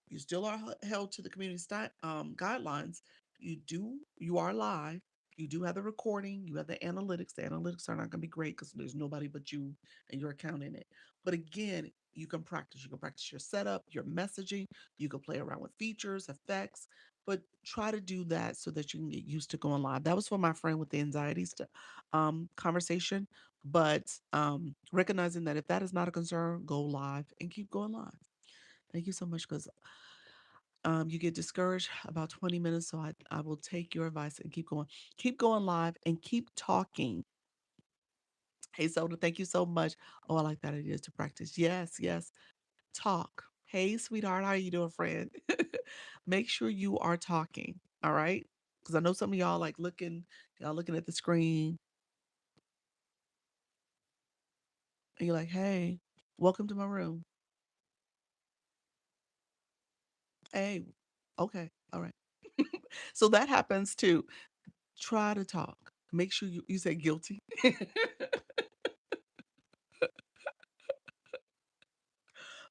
You still are held to the community guidelines. You are live. You do have the recording. You have the analytics. The analytics are not going to be great because there's nobody but you and your account in it. But again, you can practice. You can practice your setup, your messaging. You can play around with features, effects, but try to do that so that you can get used to going live. That was for my friend with the anxiety conversation. But recognizing that if that is not a concern, go live and keep going live. Thank you so much because you get discouraged about 20 minutes. So I will take your advice and keep going. Keep going live and keep talking. Hey, Soda, thank you so much. Oh, I like that idea to practice. Yes, yes. Talk. Hey, sweetheart, how are you doing, friend? Make sure you are talking. All right. Because I know some of y'all looking at the screen and you're like, hey, welcome to my room. Hey, okay. All right. So that happens too. Try to talk. Make sure you say guilty.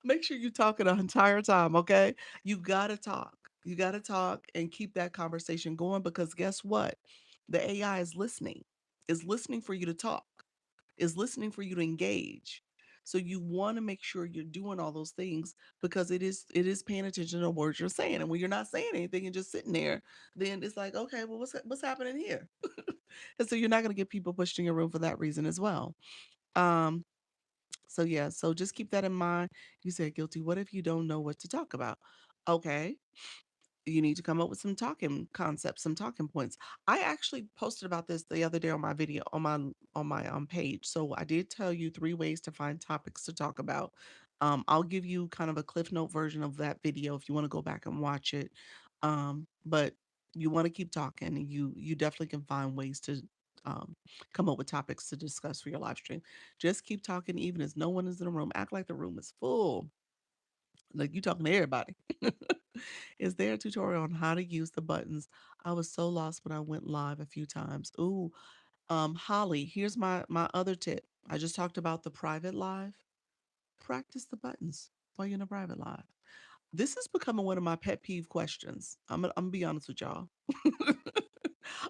Make sure you talking the entire time, okay? You gotta talk. You gotta talk and keep that conversation going because guess what? The AI is listening. Is listening for you to talk. Is listening for you to engage. So you want to make sure you're doing all those things because it is paying attention to words you're saying. And when you're not saying anything and just sitting there, then it's like, okay, well, what's happening here? And so you're not going to get people pushed in your room for that reason as well. Um, so yeah, so just keep that in mind. You said guilty. What if you don't know what to talk about? Okay, you need to come up with some talking concepts, some talking points. I actually posted about this the other day on my video on my page. So I did tell you 3 ways to find topics to talk about. I'll give you kind of a cliff note version of that video if you want to go back and watch it. But you want to keep talking, and you definitely can find ways to um, come up with topics to discuss for your live stream. Just keep talking, even as no one is in the room. Act like the room is full, like you talking to everybody. Is there a tutorial on how to use the buttons? I was so lost when I went live a few times. Ooh, Holly, here's my other tip. I just talked about the private live. Practice the buttons while you're in a private live. This is becoming one of my pet peeve questions. I'm gonna be honest with y'all.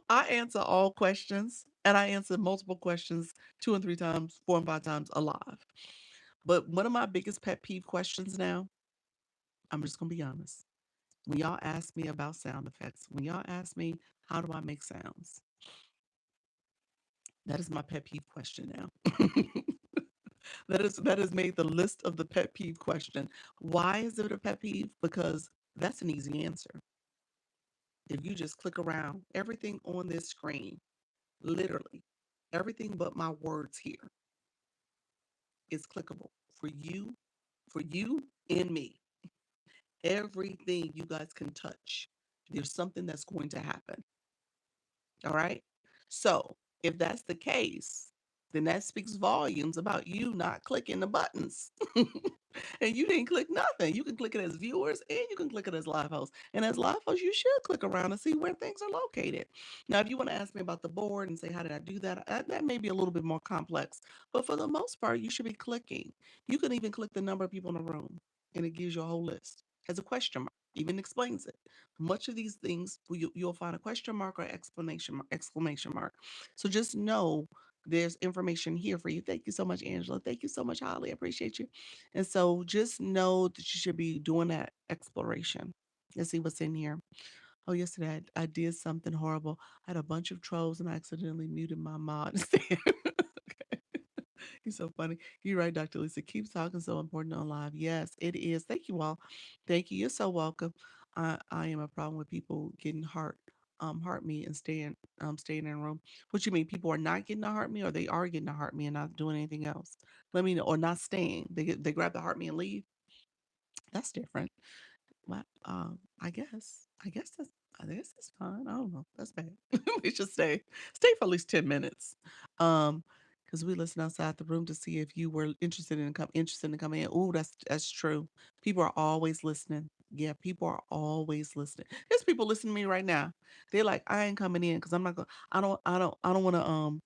I answer all questions and I answer multiple questions 2 and 3 times, 4 and 5 times alive. But one of my biggest pet peeve questions now, I'm just gonna be honest. When y'all ask me about sound effects, when y'all ask me how do I make sounds, that is my pet peeve question now. That has made the list of the pet peeve question. Why is it a pet peeve? Because that's an easy answer. If you just click around, everything on this screen, literally, everything but my words here is clickable for you and me. Everything you guys can touch. There's something that's going to happen. All right. So if that's the case, then that speaks volumes about you not clicking the buttons. And you didn't click nothing. You can click it as viewers and you can click it as live hosts. And as live hosts, you should click around and see where things are located. Now, if you want to ask me about the board and say, how did I do that? That may be a little bit more complex. But for the most part, you should be clicking. You can even click the number of people in the room and it gives you a whole list as a question mark, even explains it. Much of these things, you'll find a question mark or exclamation mark. So just know there's information here for you. Thank you so much, Angela. Thank you so much, Holly. I appreciate you. And so just know that you should be doing that exploration and see what's in here. Oh, yesterday I did something horrible. I had a bunch of trolls and I accidentally muted my mod instead. You're so funny. You're right, Dr. Lisa. Keep talking, so important on live. Yes, it is. Thank you all. Thank you. You're so welcome. I am a problem with people getting heart me and staying in a room. What you mean? People are not getting a heart me, or they are getting a heart me and not doing anything else? Let me know, or not staying. They grab the heart me and leave. That's different. Well, I guess that's fine. I don't know. That's bad. We should stay for at least 10 minutes. Because we listen outside the room to see if you were interested in coming in. Oh, that's true. People are always listening. Yeah, people are always listening. There's people listening to me right now. They're like, I ain't coming in because I'm not going. I don't want to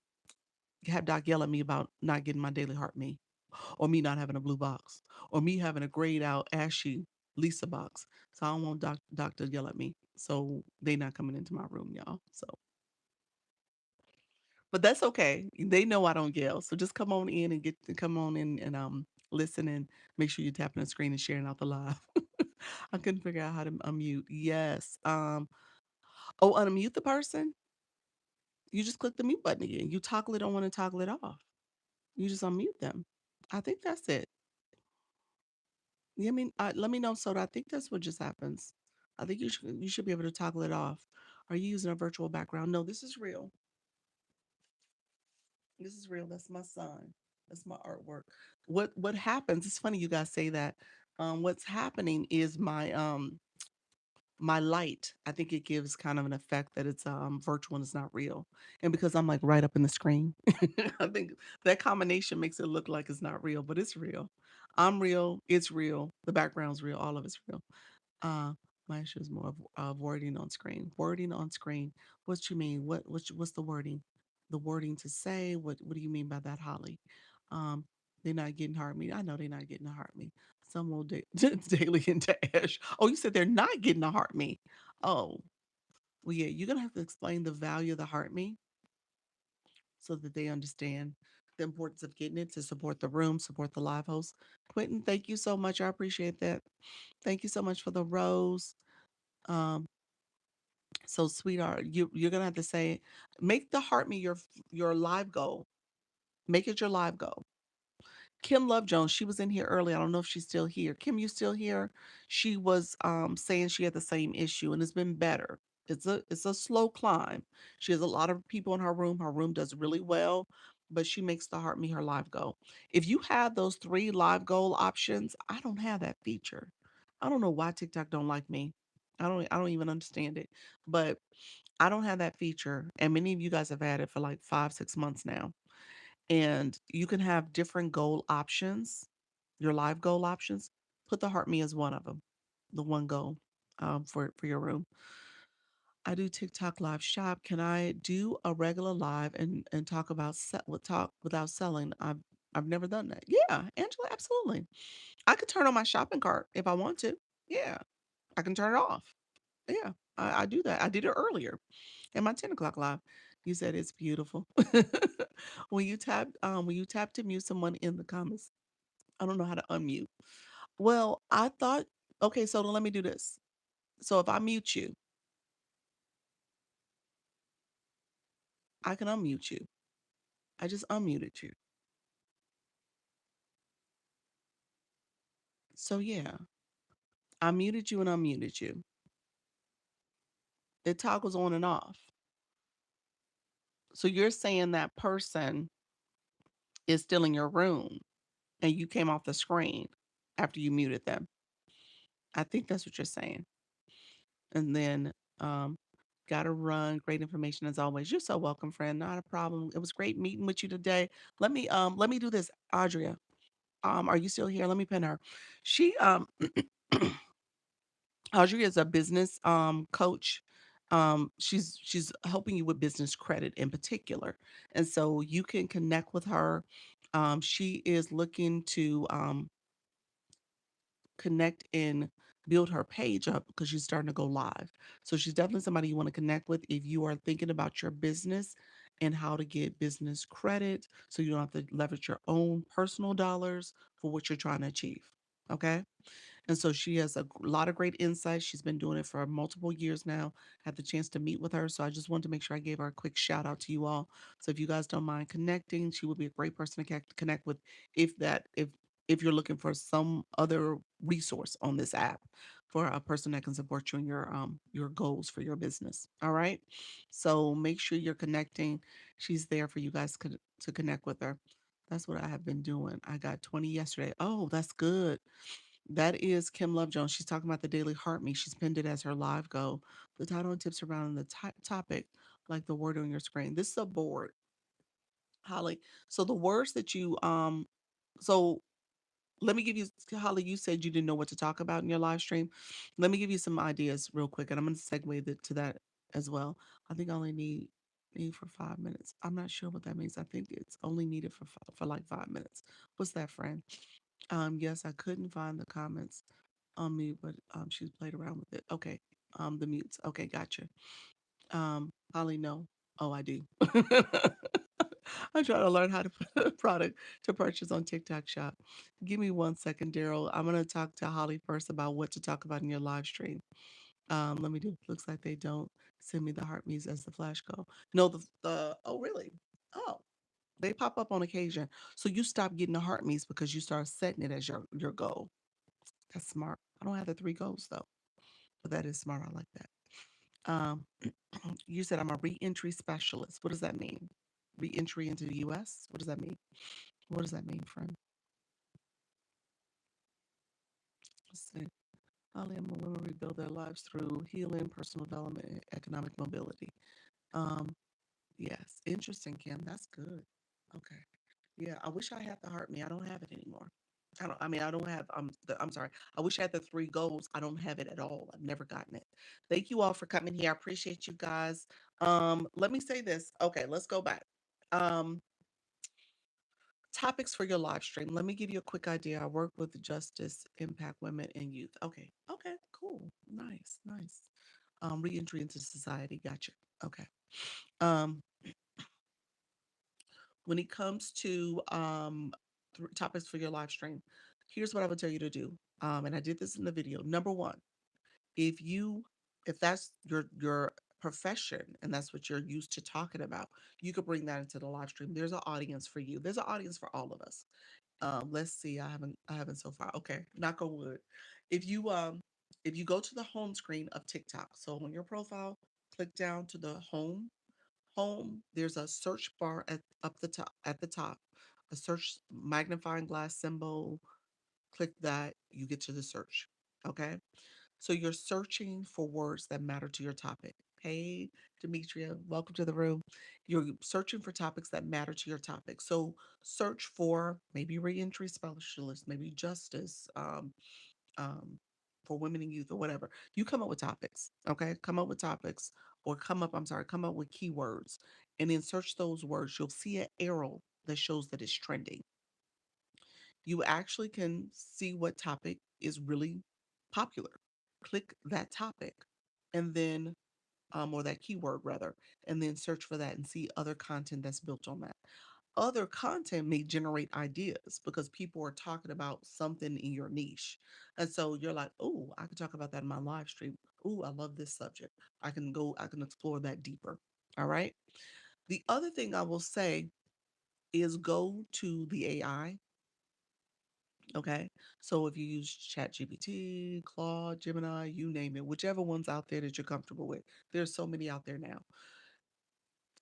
have Doc yell at me about not getting my daily heart me, or me not having a blue box, or me having a grayed out ashy Lisa box. So I don't want doctor to yell at me. So they not coming into my room, y'all. So, but that's okay. They know I don't yell. So just come on in and come on in and listen, and make sure you're tapping the screen and sharing out the live. I couldn't figure out how to unmute. Yes. Unmute the person. You just click the mute button again. You toggle it on and toggle it off. You just unmute them. I think that's it. Yeah, I mean, let me know. So I think that's what just happens. I think you should be able to toggle it off. Are you using a virtual background? No, this is real. This is real. That's my son. That's my artwork. What happens? It's funny you guys say that. What's happening is my light. I think it gives kind of an effect that it's virtual and it's not real. And because I'm like right up in the screen, I think that combination makes it look like it's not real, but it's real. I'm real. It's real. The background's real. All of it's real. Uh, my issue is more of wording on screen. Wording on screen. What you mean? What's the wording? The wording to say. What do you mean by that, Holly? Um, they're not getting heart me. I know they're not getting a heart me. Some will daily into ash. Oh, you said they're not getting a heart me. Oh, well, yeah. You're gonna have to explain the value of the heart me so that they understand the importance of getting it to support the room, support the live host. Quentin, thank you so much. I appreciate that. Thank you so much for the rose. Um, so sweetheart, you're gonna have to say, make the heart me your live goal. Make it your live goal. Kim Love Jones, she was in here early. I don't know if she's still here. Kim, you still here? She was saying she had the same issue and it's been better. It's a slow climb. She has a lot of people in her room. Her room does really well, but she makes the heart me her live goal. If you have those three live goal options, I don't have that feature. I don't know why TikTok don't like me. I don't even understand it. But I don't have that feature. And many of you guys have had it for like 5, 6 months now, and you can have different goal options, your live goal options. Put the heart me as one of them, the one goal for your room. I do TikTok live shop. Can I do a regular live and talk about talk without selling? I've never done that. Yeah, Angela, absolutely. I could turn on my shopping cart if I want to. Yeah, I can turn it off. Yeah, I do that. I did it earlier in my 10 o'clock live. You said it's beautiful. When you tap to mute someone in the comments, I don't know how to unmute. Well, I thought, okay, so let me do this. So if I mute you, I can unmute you. I just unmuted you. So yeah, I muted you and unmuted you. It toggles on and off. So you're saying that person is still in your room and you came off the screen after you muted them. I think that's what you're saying. And then Gotta run. Great information as always. You're so welcome, friend. Not a problem. It was great meeting with you today. Let me do this, Audria. Are you still here? Let me pin her. She Audrey is a business coach. She's helping you with business credit in particular, and so you can connect with her. She is looking to connect and build her page up because she's starting to go live. So she's definitely somebody you want to connect with if you are thinking about your business and how to get business credit so you don't have to leverage your own personal dollars for what you're trying to achieve. Okay. And so she has a lot of great insights. She's been doing it for multiple years now. Had the chance to meet with her. So I just wanted to make sure I gave her a quick shout out to you all. So if you guys don't mind connecting, she would be a great person to connect with if you're looking for some other resource on this app for a person that can support you in your goals for your business. All right. So make sure you're connecting. She's there for you guys to connect with her. That's what I have been doing. I got 20 yesterday. Oh, that's good. That is Kim Love Jones. She's talking about the daily heart me. She's pinned it as her live goal. The title and tips around the topic, like the word on your screen. This is a board, Holly. So the words that so let me give you, Holly. You said you didn't know what to talk about in your live stream. Let me give you some ideas real quick, and I'm going to segue to that as well. I think I only need for 5 minutes. I'm not sure what that means. I think it's only needed for like 5 minutes. What's that, friend? Yes, I couldn't find the comments on mute, but she's played around with it. Okay. The mutes. Okay, gotcha. Holly, no. Oh, I do. I'm trying to learn how to put a product to purchase on TikTok Shop. Give me 1 second, Daryl. I'm gonna talk to Holly first about what to talk about in your live stream. Let me do. Looks like they don't send me the heart me's as the flash goal. No, the oh really? Oh, they pop up on occasion. So you stop getting the heart me's because you start setting it as your goal. That's smart. I don't have the three goals though, but that is smart. I like that. You said I'm a reentry specialist. What does that mean? Reentry into the U.S. What does that mean? What does that mean, friend? Let's see. Holly, I'm a women rebuild their lives through healing, personal development, and economic mobility. Um, yes, interesting, Kim. That's good. Okay. Yeah, I wish I had the heart me. I don't have it anymore. I don't have I'm sorry. I wish I had the three goals. I don't have it at all. I've never gotten it. Thank you all for coming here. I appreciate you guys. Let me say this. Okay, let's go back. Um, Topics for your live stream. Let me give you a quick idea. I work with justice, impact women and youth. Okay. Okay, cool. Nice, nice. Reentry into society. Gotcha. Okay. Um, when it comes to topics for your live stream, here's what I would tell you to do. And I did this in the video. Number one, if you if that's your profession and that's what you're used to talking about, you could bring that into the live stream. There's an audience for you. There's an audience for all of us. Let's see. I haven't so far. Okay, knock on wood. If you um if you go to the home screen of TikTok, so on your profile, click down to the home, there's a search bar at the top, a search magnifying glass symbol. Click that, you get to the search. Okay. So you're searching for words that matter to your topic. Hey, Demetria, welcome to the room. You're searching for topics that matter to your topic. So search for maybe reentry specialist, maybe justice, um, for women and youth or whatever. You come up with topics, okay? Come up with topics or come up with keywords and then search those words. You'll see an arrow that shows that it's trending. You actually can see what topic is really popular. Click that topic and then, or that keyword rather, and then search for that and see other content that's built on that. Other content may generate ideas because people are talking about something in your niche. And so you're like, oh, I can talk about that in my live stream. Oh, I love this subject. I can explore that deeper. All right. The other thing I will say is go to the AI. Okay. So if you use ChatGPT, Claude, Gemini, you name it, whichever one's out there that you're comfortable with, there's so many out there now.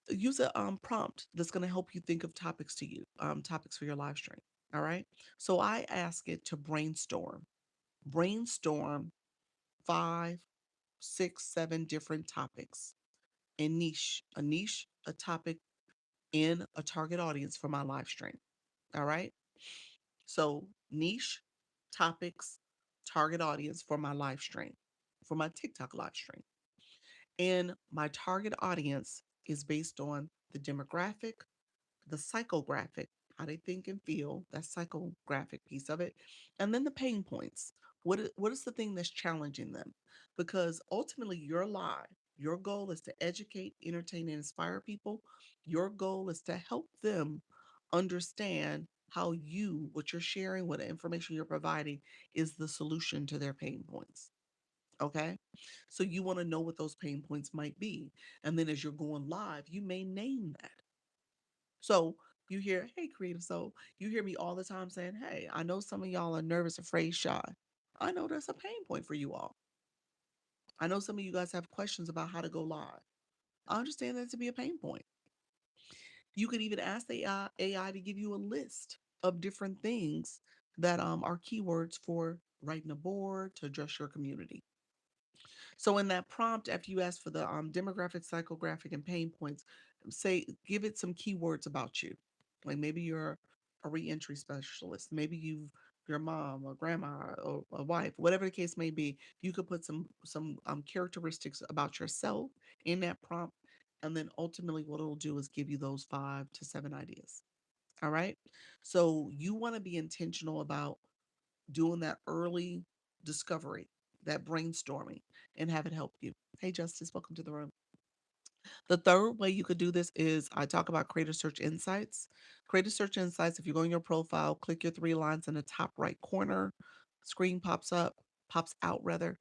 Use a prompt that's going to help you think of topics for your live stream. All right. So I ask it to brainstorm 5, 6, 7 different topics and a topic in a target audience for my live stream. All right. So niche topics, target audience for my live stream, for my TikTok live stream. And my target audience is based on the demographic, the psychographic, how they think and feel, that psychographic piece of it, and then the pain points. What is the thing that's challenging them? Because ultimately, your live, your goal is to educate, entertain, and inspire people. Your goal is to help them understand how what you're sharing, what information you're providing is the solution to their pain points. Okay. So you want to know what those pain points might be. And then as you're going live, you may name that. So you hear, hey, creative soul, you hear me all the time saying, hey, I know some of y'all are nervous, afraid, shy. I know that's a pain point for you all. I know some of you guys have questions about how to go live. I understand that to be a pain point. You could even ask the AI to give you a list of different things that are keywords for writing a board to address your community. So in that prompt, after you ask for the demographic, psychographic, and pain points, say give it some keywords about you. Like maybe you're a reentry specialist. Maybe your mom or grandma or a wife, whatever the case may be. You could put some characteristics about yourself in that prompt, and then ultimately what it'll do is give you those 5 to 7 ideas. All right. So you want to be intentional about doing that early discovery, that brainstorming, and have it help you. Hey, Justice, welcome to the room. The third way you could do this is I talk about Creator Search Insights. Creator Search Insights, if you go in your profile, click your 3 lines in the top right corner, screen pops out rather,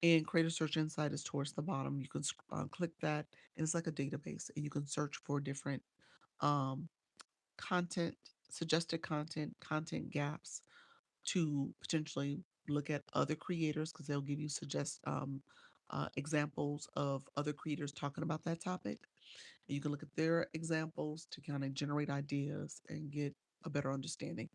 and Creator Search Insight is towards the bottom. You can click that, and it's like a database, and you can search for different um, content, suggested content gaps to potentially look at other creators because they'll give you examples of other creators talking about that topic. And you can look at their examples to kind of generate ideas and get a better understanding.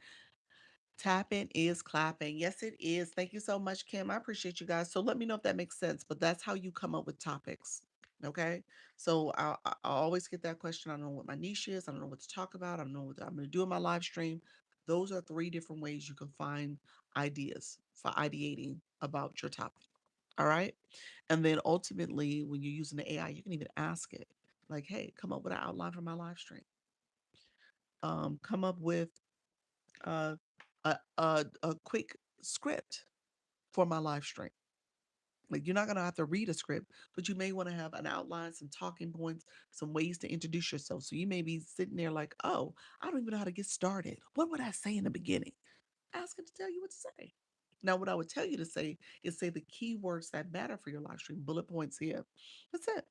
Tapping is clapping. Yes, it is. Thank you so much, Kim. I appreciate you guys. So let me know if that makes sense. But that's how you come up with topics. Okay. So I always get that question. I don't know what my niche is. I don't know what to talk about. I don't know what I'm going to do in my live stream. Those are 3 different ways you can find ideas for ideating about your topic. All right. And then ultimately, when you're using the AI, you can even ask it, like, hey, come up with an outline for my live stream. Come up with uh, a quick script for my live stream. Like you're not gonna have to read a script, but you may want to have an outline, some talking points, some ways to introduce yourself. So you may be sitting there like, oh, I don't even know how to get started. What would I say in the beginning? Ask it to tell you what to say. Now, what I would tell you to say is say the keywords that matter for your live stream, bullet points here. That's it.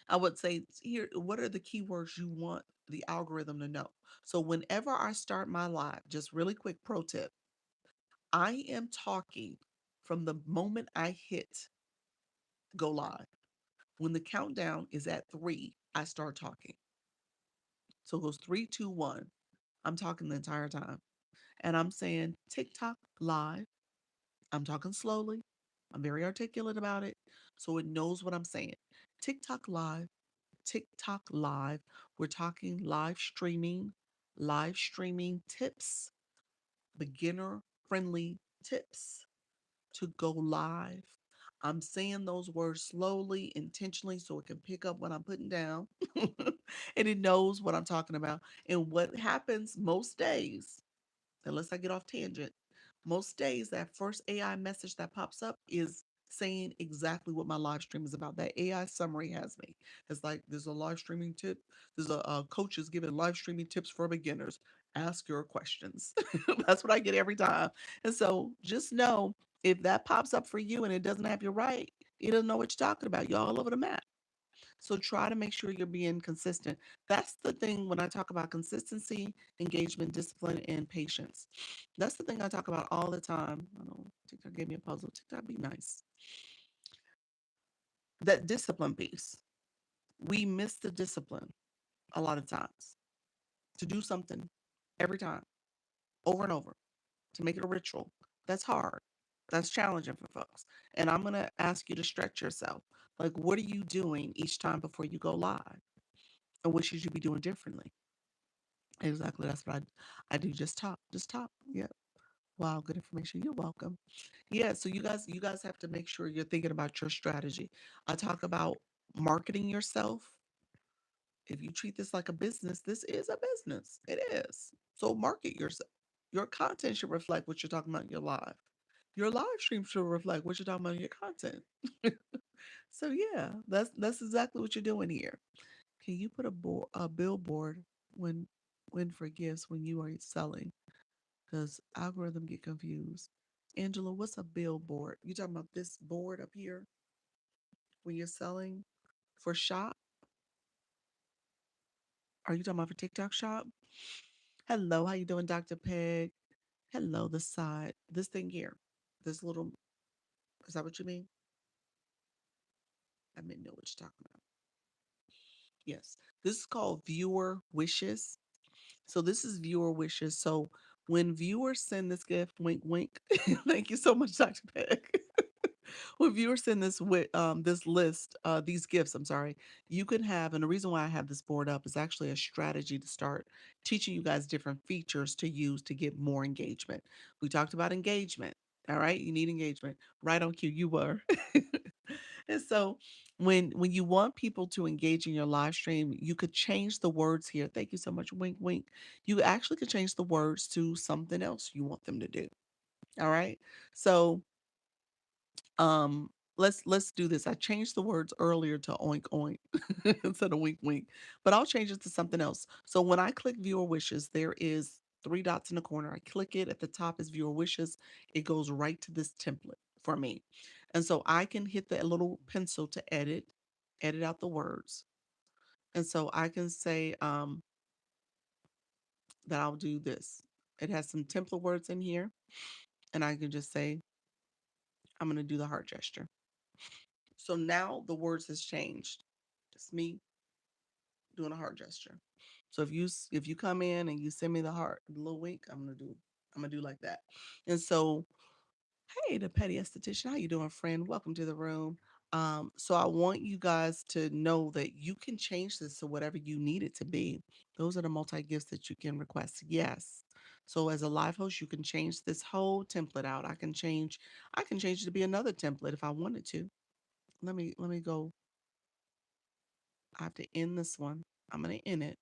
I would say here, what are the keywords you want the algorithm to know? So whenever I start my live, just really quick pro tip, I am talking from the moment I hit go live. When the countdown is at 3, I start talking. So it goes 3, 2, 1. I'm talking the entire time. And I'm saying TikTok live. I'm talking slowly. I'm very articulate about it. So it knows what I'm saying. TikTok live, TikTok live. We're talking live streaming tips, beginner friendly tips to go live. I'm saying those words slowly, intentionally, so it can pick up what I'm putting down and it knows what I'm talking about. And what happens most days, unless I get off tangent, most days that first AI message that pops up is saying exactly what my live stream is about. That AI summary has me. It's like there's a live streaming tip. There's a coach is giving live streaming tips for beginners. Ask your questions. That's what I get every time. And so just know if that pops up for you and it doesn't have you right, it doesn't know what you're talking about. You're all over the map. So try to make sure you're being consistent. That's the thing when I talk about consistency, engagement, discipline, and patience. That's the thing I talk about all the time. I know TikTok gave me a puzzle. TikTok be nice. That discipline piece. We miss the discipline a lot of times to do something every time, over and over, to make it a ritual. That's hard. That's challenging for folks. And I'm going to ask you to stretch yourself. Like, what are you doing each time before you go live? And what should you be doing differently? Exactly. That's what I do. Just talk. Just talk. Yeah. Wow, good information. You're welcome. Yeah, so you guys have to make sure you're thinking about your strategy. I talk about marketing yourself. If you treat this like a business, this is a business. It is. So market yourself. Your content should reflect what you're talking about in your live. Your live stream should reflect what you're talking about in your content. So yeah, that's exactly what you're doing here. Can you put a billboard when when for gifts when you are selling? Because algorithm get confused. Angela, what's a billboard? You talking about this board up here when you're selling for shop? Are you talking about for TikTok shop? Hello, how you doing, Dr. Peg? Hello, the side. This thing here. This little, is that what you mean? I may know what you're talking about. Yes. This is called viewer wishes. So this is viewer wishes. So when viewers send this gift, wink, wink. Thank you so much, Dr. Peg. When viewers send this with this list, these gifts, I'm sorry, you can have, and the reason why I have this board up is actually a strategy to start teaching you guys different features to use to get more engagement. We talked about engagement. All right, you need engagement. Right on cue, you were. And so when you want people to engage in your live stream, you could change the words here. Thank you so much. Wink, wink. You actually could change the words to something else you want them to do. All right. So let's do this. I changed the words earlier to oink oink instead of wink wink, but I'll change it to something else. So when I click viewer wishes, there is three dots in the corner. I click it, at the top is viewer wishes. It goes right to this template for me. And so I can hit the little pencil to edit out the words. And so I can say that I'll do this. It has some template words in here, and I can just say I'm going to do the heart gesture. So now the words has changed. It's me doing a heart gesture. So if you come in and you send me the heart, the little wink, I'm gonna do like that. And so, hey, the petty esthetician, how you doing, friend? Welcome to the room. So I want you guys to know that you can change this to whatever you need it to be. Those are the multi gifts that you can request. Yes. So as a live host, you can change this whole template out. I can change it to be another template if I wanted to. Let me go. I have to end this one. I'm gonna end it.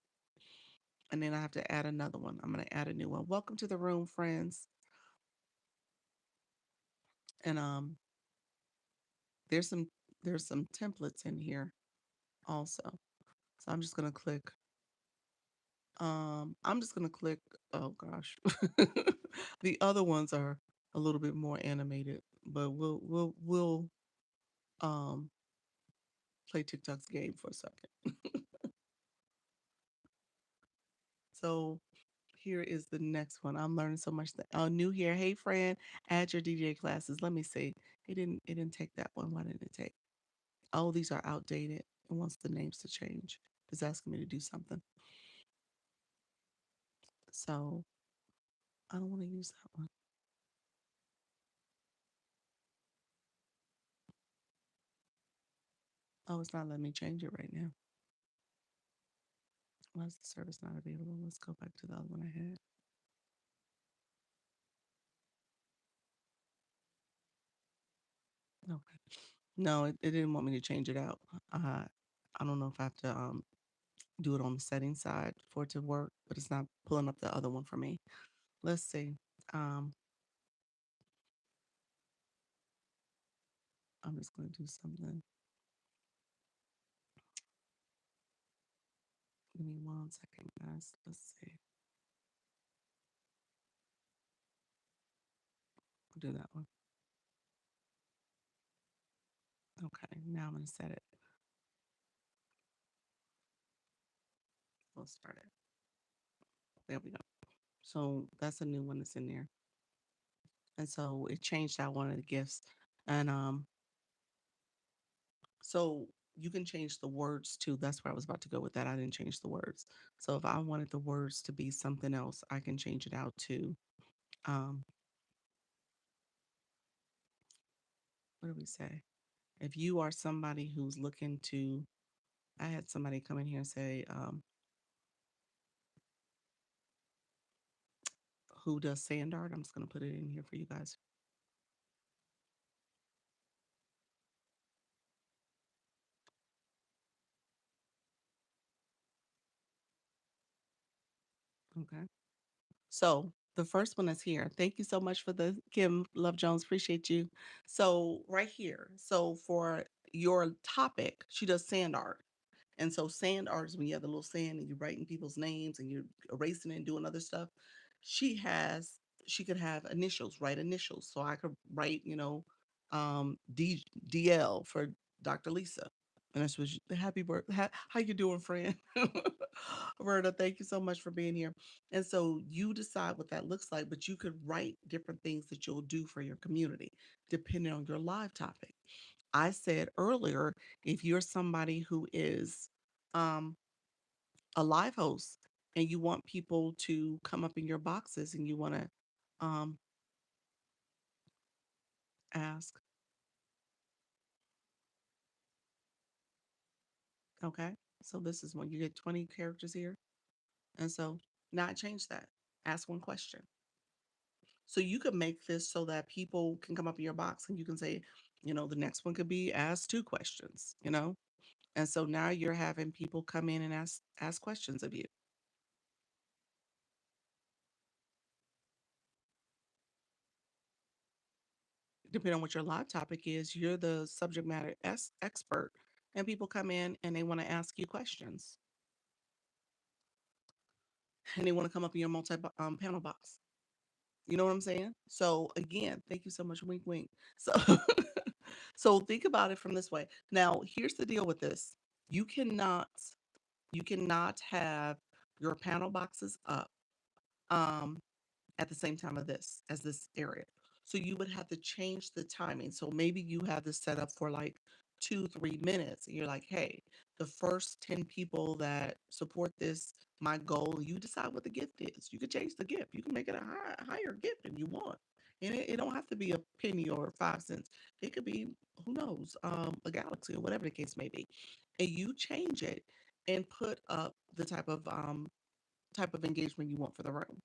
And then I have to add another one. I'm going to add a new one. Welcome to the room, friends. And there's some there's some templates in here also. So I'm just going to click oh gosh. The other ones are a little bit more animated, but we'll um play TikTok's game for a second. So here is the next one. I'm learning so much. New here. Hey friend, add your DJ classes. Let me see. It didn't take that one. Why didn't it take? Oh, these are outdated. It wants the names to change. It's asking me to do something. So I don't want to use that one. Oh, it's not letting me change it right now. Why is the service not available? Let's go back to the other one I had. Okay. No, it didn't want me to change it out. I don't know if I have to do it on the settings side for it to work, but it's not pulling up the other one for me. Let's see. Um, I'm just going to do something. Give me 1 second, guys. Let's see. I'll do that one. Okay, now I'm going to set it. We'll start it. There we go. So that's a new one that's in there. And so it changed out one of the gifts. And so you can change the words too. That's where I was about to go with that. I didn't change the words. So if I wanted the words to be something else, I can change it out to um what do we say? If you are somebody who's looking to, I had somebody come in here and say, who does sand art? I'm just going to put it in here for you guys. Okay. So the first one is here. Thank you so much for the Kim Love Jones. Appreciate you. So right here. So for your topic, she does sand art. And so sand art is when you have the little sand and you're writing people's names and you're erasing it and doing other stuff. She has, she could have initials, write initials. So I could write, DL for Dr. Lisa. And that's what she, happy birthday. How you doing, friend? Roberta, thank you so much for being here. And so you decide what that looks like, but you could write different things that you'll do for your community depending on your live topic. I said earlier, if you're somebody who is um, a live host and you want people to come up in your boxes and you want to um, ask, okay, so this is when you get 20 characters here. And so now I change that. Ask one question. So you could make this so that people can come up in your box and you can say, the next one could be ask two questions. And so now you're having people come in and ask questions of you. Depending on what your live topic is, you're the subject matter expert, and people come in and they want to ask you questions, and they want to come up in your multi panel box. You know what I'm saying? So again, thank you so much. Wink, wink. So, so think about it from this way. Now, here's the deal with this: you cannot, you cannot have your panel boxes up. Um, at the same time of this as this area. So you would have to change the timing. So maybe you have this set up for like 2, 3 minutes. And you're like, hey, the first 10 people that support this, my goal, you decide what the gift is. You can change the gift. You can make it a higher gift if you want. And it don't have to be a penny or 5 cents. It could be, who knows, a galaxy or whatever the case may be. And you change it and put up the type of engagement you want for the room.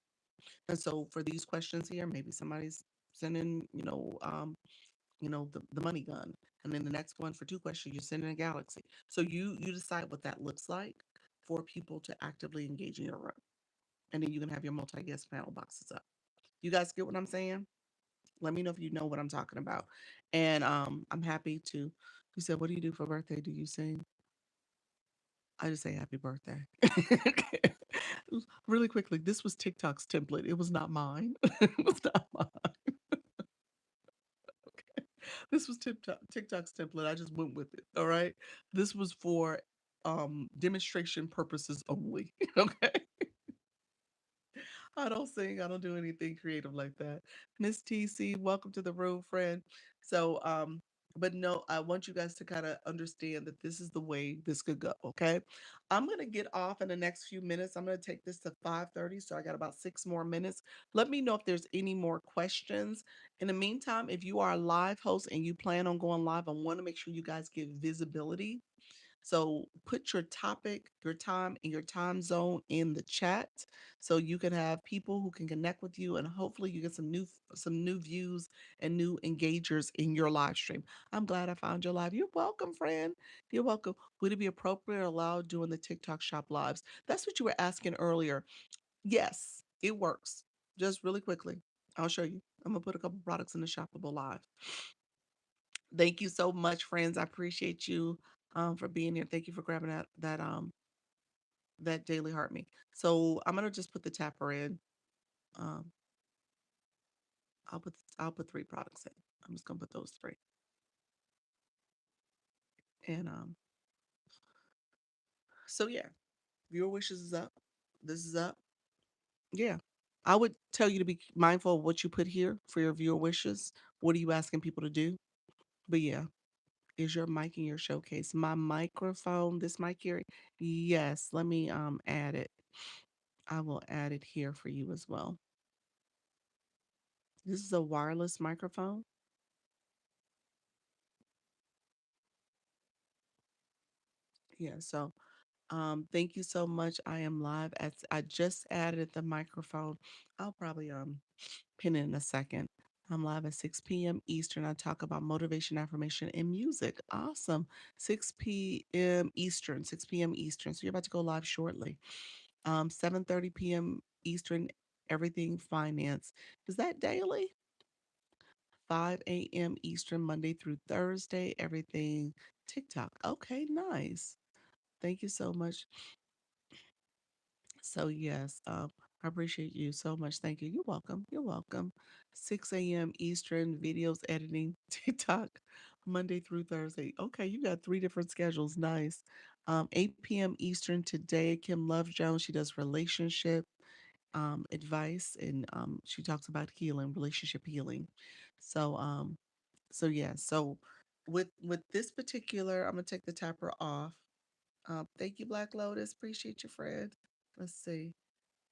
And so for these questions here, maybe somebody's sending, the money gun. And then the next one for two questions, you're sending a galaxy. So you decide what that looks like for people to actively engage in your room. And then you can have your multi-guest panel boxes up. You guys get what I'm saying? Let me know if you know what I'm talking about. And I'm happy to. You said, what do you do for birthday? Do you sing? I just say happy birthday. Really quickly, this was TikTok's template. It was not mine. It was not mine. This was TikTok's template. I just went with it. All right. This was for demonstration purposes only. Okay. I don't sing. I don't do anything creative like that. Miss TC, welcome to the room, friend. So, but no, I want you guys to kind of understand that this is the way this could go. Okay. I'm gonna get off in the next few minutes. I'm gonna take this to 5:30, so I got about 6 more minutes. Let me know if there's any more questions. In the meantime, if you are a live host and you plan on going live, I want to make sure you guys get visibility, so put your topic, your time, and your time zone in the chat so you can have people who can connect with you and hopefully you get some new views and new engagers in your live stream. I'm glad I found your live. You're welcome, friend. You're welcome. Would it be appropriate or allowed doing the TikTok shop lives? That's what you were asking earlier. Yes, it works. Just really quickly, I'll show you. I'm gonna put a couple products in the shoppable live. Thank you so much, friends. I appreciate you for being here. Thank you for grabbing that daily heart me. So I'm gonna just put the tapper in. Um, I'll put 3 products in. I'm just gonna put those three. And so yeah, viewer wishes is up. This is up. Yeah. I would tell you to be mindful of what you put here for your viewer wishes. What are you asking people to do? But yeah, is your mic in your showcase? My microphone, this mic here. Yes, let me add it. I will add it here for you as well. This is a wireless microphone. Yeah. So thank you so much. I am live as I just added the microphone. I'll probably pin it in a second. I'm live at 6 p.m. Eastern. I talk about motivation, affirmation, and music. Awesome. 6 p.m. Eastern, 6 p.m. Eastern. So you're about to go live shortly. 7:30 p.m. Eastern, everything finance. Is that daily? 5 a.m. Eastern, Monday through Thursday, everything TikTok. Okay, nice. Thank you so much. So yes, I appreciate you so much. Thank you. You're welcome. You're welcome. 6 a.m. Eastern, videos editing, TikTok, Monday through Thursday. Okay, you got three different schedules. Nice. 8 p.m. Eastern today. Kim Love Jones. She does relationship advice, and she talks about healing, relationship healing. So yeah. So with this particular, I'm gonna take the tapper off. Thank you, Black Lotus. Appreciate you, Fred. Let's see.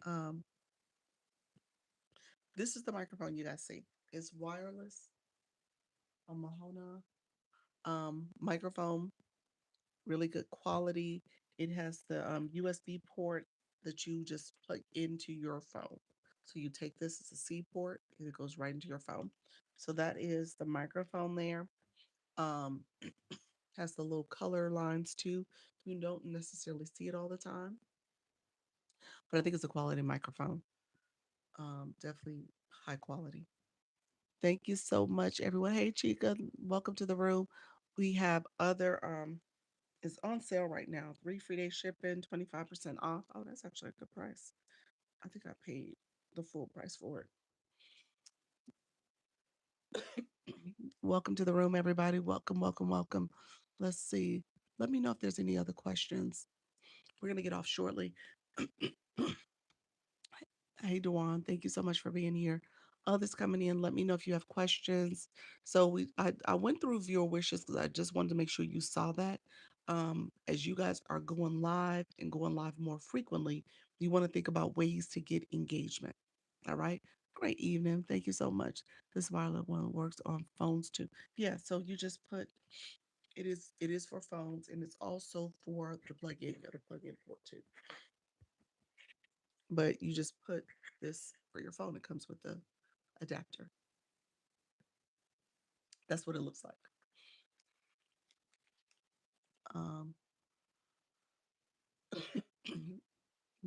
Um, this is the microphone you guys see. It's wireless, a Mahona microphone, really good quality. It has the USB port that you just plug into your phone. So you take this as a C port, and it goes right into your phone. So that is the microphone there. Um, has the little color lines too. You don't necessarily see it all the time, but I think it's a quality microphone. Definitely high quality. Thank you so much, everyone. Hey, Chica, welcome to the room. We have other it's on sale right now. 3 free day shipping, 25% off. Oh, that's actually a good price. I think I paid the full price for it. Welcome to the room, everybody. Welcome, welcome, welcome. Let's see. Let me know if there's any other questions. We're gonna get off shortly. Hey, Dewan, thank you so much for being here. Others coming in, let me know if you have questions. So I went through viewer wishes because I just wanted to make sure you saw that. As you guys are going live and going live more frequently, you want to think about ways to get engagement. All right. Great evening. Thank you so much. This Violet one works on phones too. Yeah. So you just put it is for phones and it's also for the plug-in. You got a plug-in port too, but you just put this for your phone. It comes with the adapter. That's what it looks like. Um,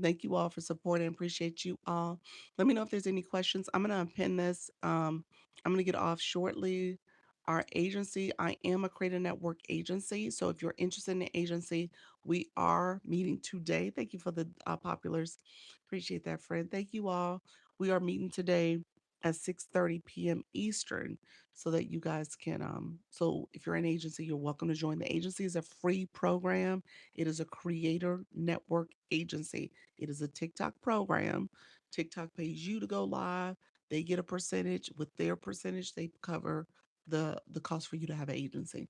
Thank you all for supporting. Appreciate you all. Let me know if there's any questions. I'm gonna pin this. I'm gonna get off shortly. Our agency, I am a creator network agency. So if you're interested in the agency, we are meeting today. Thank you for the populars. Appreciate that, friend. Thank you all. We are meeting today at 6:30 p.m. Eastern so that you guys can so if you're an agency, you're welcome to join. The agency is a free program. It is a creator network agency. It is a TikTok program. TikTok pays you to go live. They get a percentage. With their percentage, they cover the cost for you to have an agency.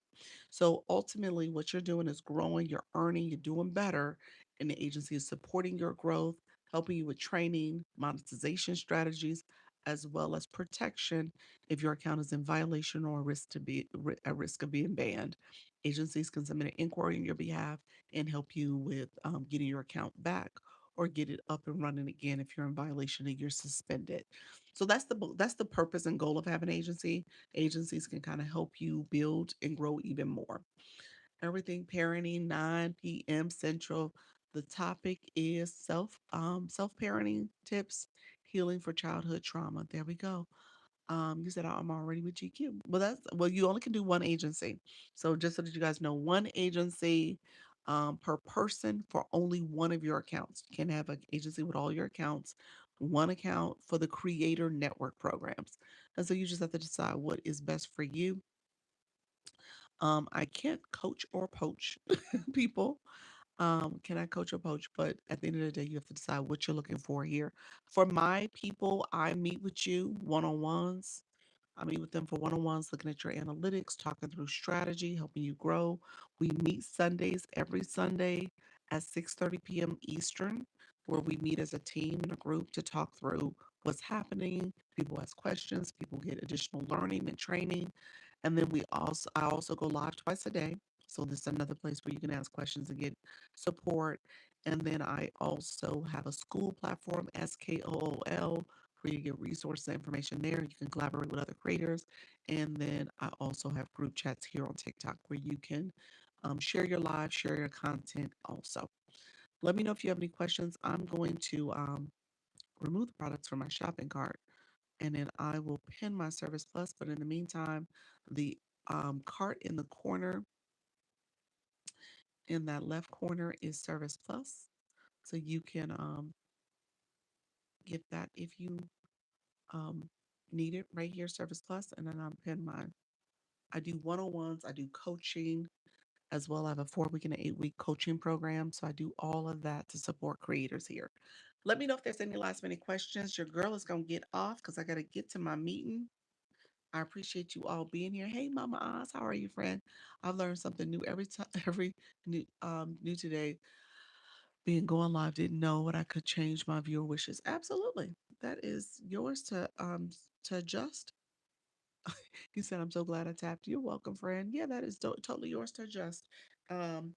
So ultimately, what you're doing is growing, you're earning, you're doing better, and the agency is supporting your growth, helping you with training, monetization strategies, as well as protection if your account is in violation or at risk of being banned. Agencies can submit an inquiry on your behalf and help you with getting your account back or get it up and running again if you're in violation and you're suspended. So that's the purpose and goal of having an agency. Agencies can kind of help you build and grow even more. Everything parenting, 9 p.m. Central. The topic is self parenting tips, healing for childhood trauma. There we go. You said I'm already with GQ. Well, you only can do one agency. So just so that you guys know, one agency per person for only one of your accounts. You can have an agency with all your accounts, one account for the creator network programs. And so you just have to decide what is best for you. I can't coach or poach people. Can I coach or poach? But at the end of the day, you have to decide what you're looking for here. For my people, I meet with you one on ones. I meet with them for one on ones, looking at your analytics, talking through strategy, helping you grow. We meet Sundays, every Sunday at 6:30 p.m. Eastern, where we meet as a team and a group to talk through what's happening. People ask questions, people get additional learning and training. And then I also go live twice a day So this is another place where you can ask questions and get support. And then I also have a school platform, SKOOL, where you get resources and information there. You can collaborate with other creators. And then I also have group chats here on TikTok where you can share your live, share your content also. Let me know if you have any questions. I'm going to remove the products from my shopping cart and then I will pin my Service Plus. But in the meantime, the cart in the corner, in that left corner, is Service Plus. So you can get that if you um, need it right here, Service Plus. And then I'm pin mine. I do one-on-ones, I do coaching as well. I have a 4 week and an 8 week coaching program. So I do all of that to support creators here. Let me know if there's any last minute questions. Your girl is going to get off because I got to get to my meeting. I appreciate you all being here. Hey, Mama Oz, how are you, friend? I've learned something new every time, every new today. Being going live, didn't know what I could change my viewer wishes. Absolutely, that is yours to adjust. He said, "I'm so glad I tapped. You're welcome, friend. Yeah, that is totally yours to adjust." Um,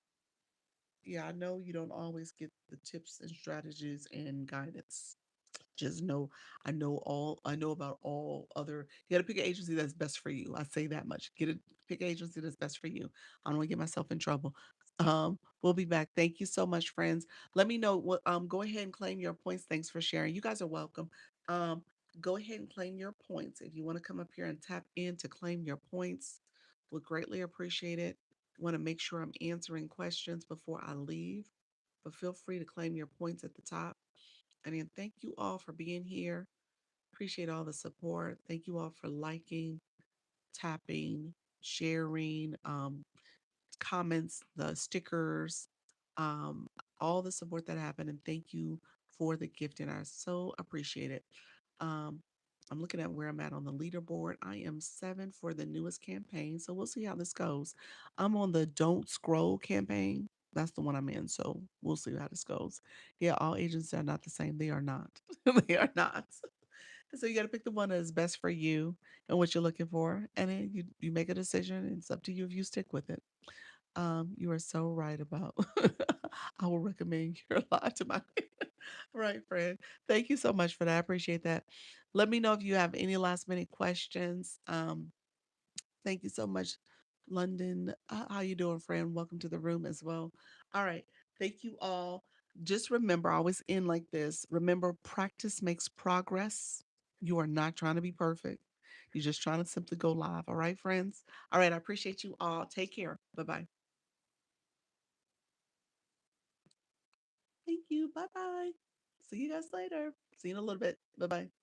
yeah, I know you don't always get the tips and strategies and guidance. Just know I know about all other. You got to pick an agency that's best for you. I say that much. Pick an agency that's best for you. I don't want to get myself in trouble. We'll be back. Thank you so much, friends. Let me know what go ahead and claim your points. Thanks for sharing. You guys are welcome. Um go ahead and claim your points. If you want to come up here and tap in to claim your points, would greatly appreciate it. Want to make sure I'm answering questions before I leave. But feel free to claim your points at the top. And then thank you all for being here. Appreciate all the support. Thank you all for liking, tapping, sharing, comments, the stickers, um, all the support that happened. And thank you for the gift. And I so appreciate it. Um, I'm looking at where I'm at on the leaderboard. I am 7 for the newest campaign. So we'll see how this goes. I'm on the Don't Scroll campaign. That's the one I'm in. So we'll see how this goes. Yeah, all agents are not the same. They are not. They are not. So you got to pick the one that is best for you and what you're looking for. And then you make a decision. It's up to you if you stick with it. You are so right about I will recommend your live to my right friend. Thank you so much for that. I appreciate that. Let me know if you have any last minute questions. Thank you so much, London. How you doing, friend? Welcome to the room as well. All right. Thank you all. Just remember, I always end like this. Remember, practice makes progress. You are not trying to be perfect. You're just trying to simply go live. All right, friends? All right. I appreciate you all. Take care. Bye bye. Thank you. Bye bye. See you guys later. See you in a little bit. Bye bye.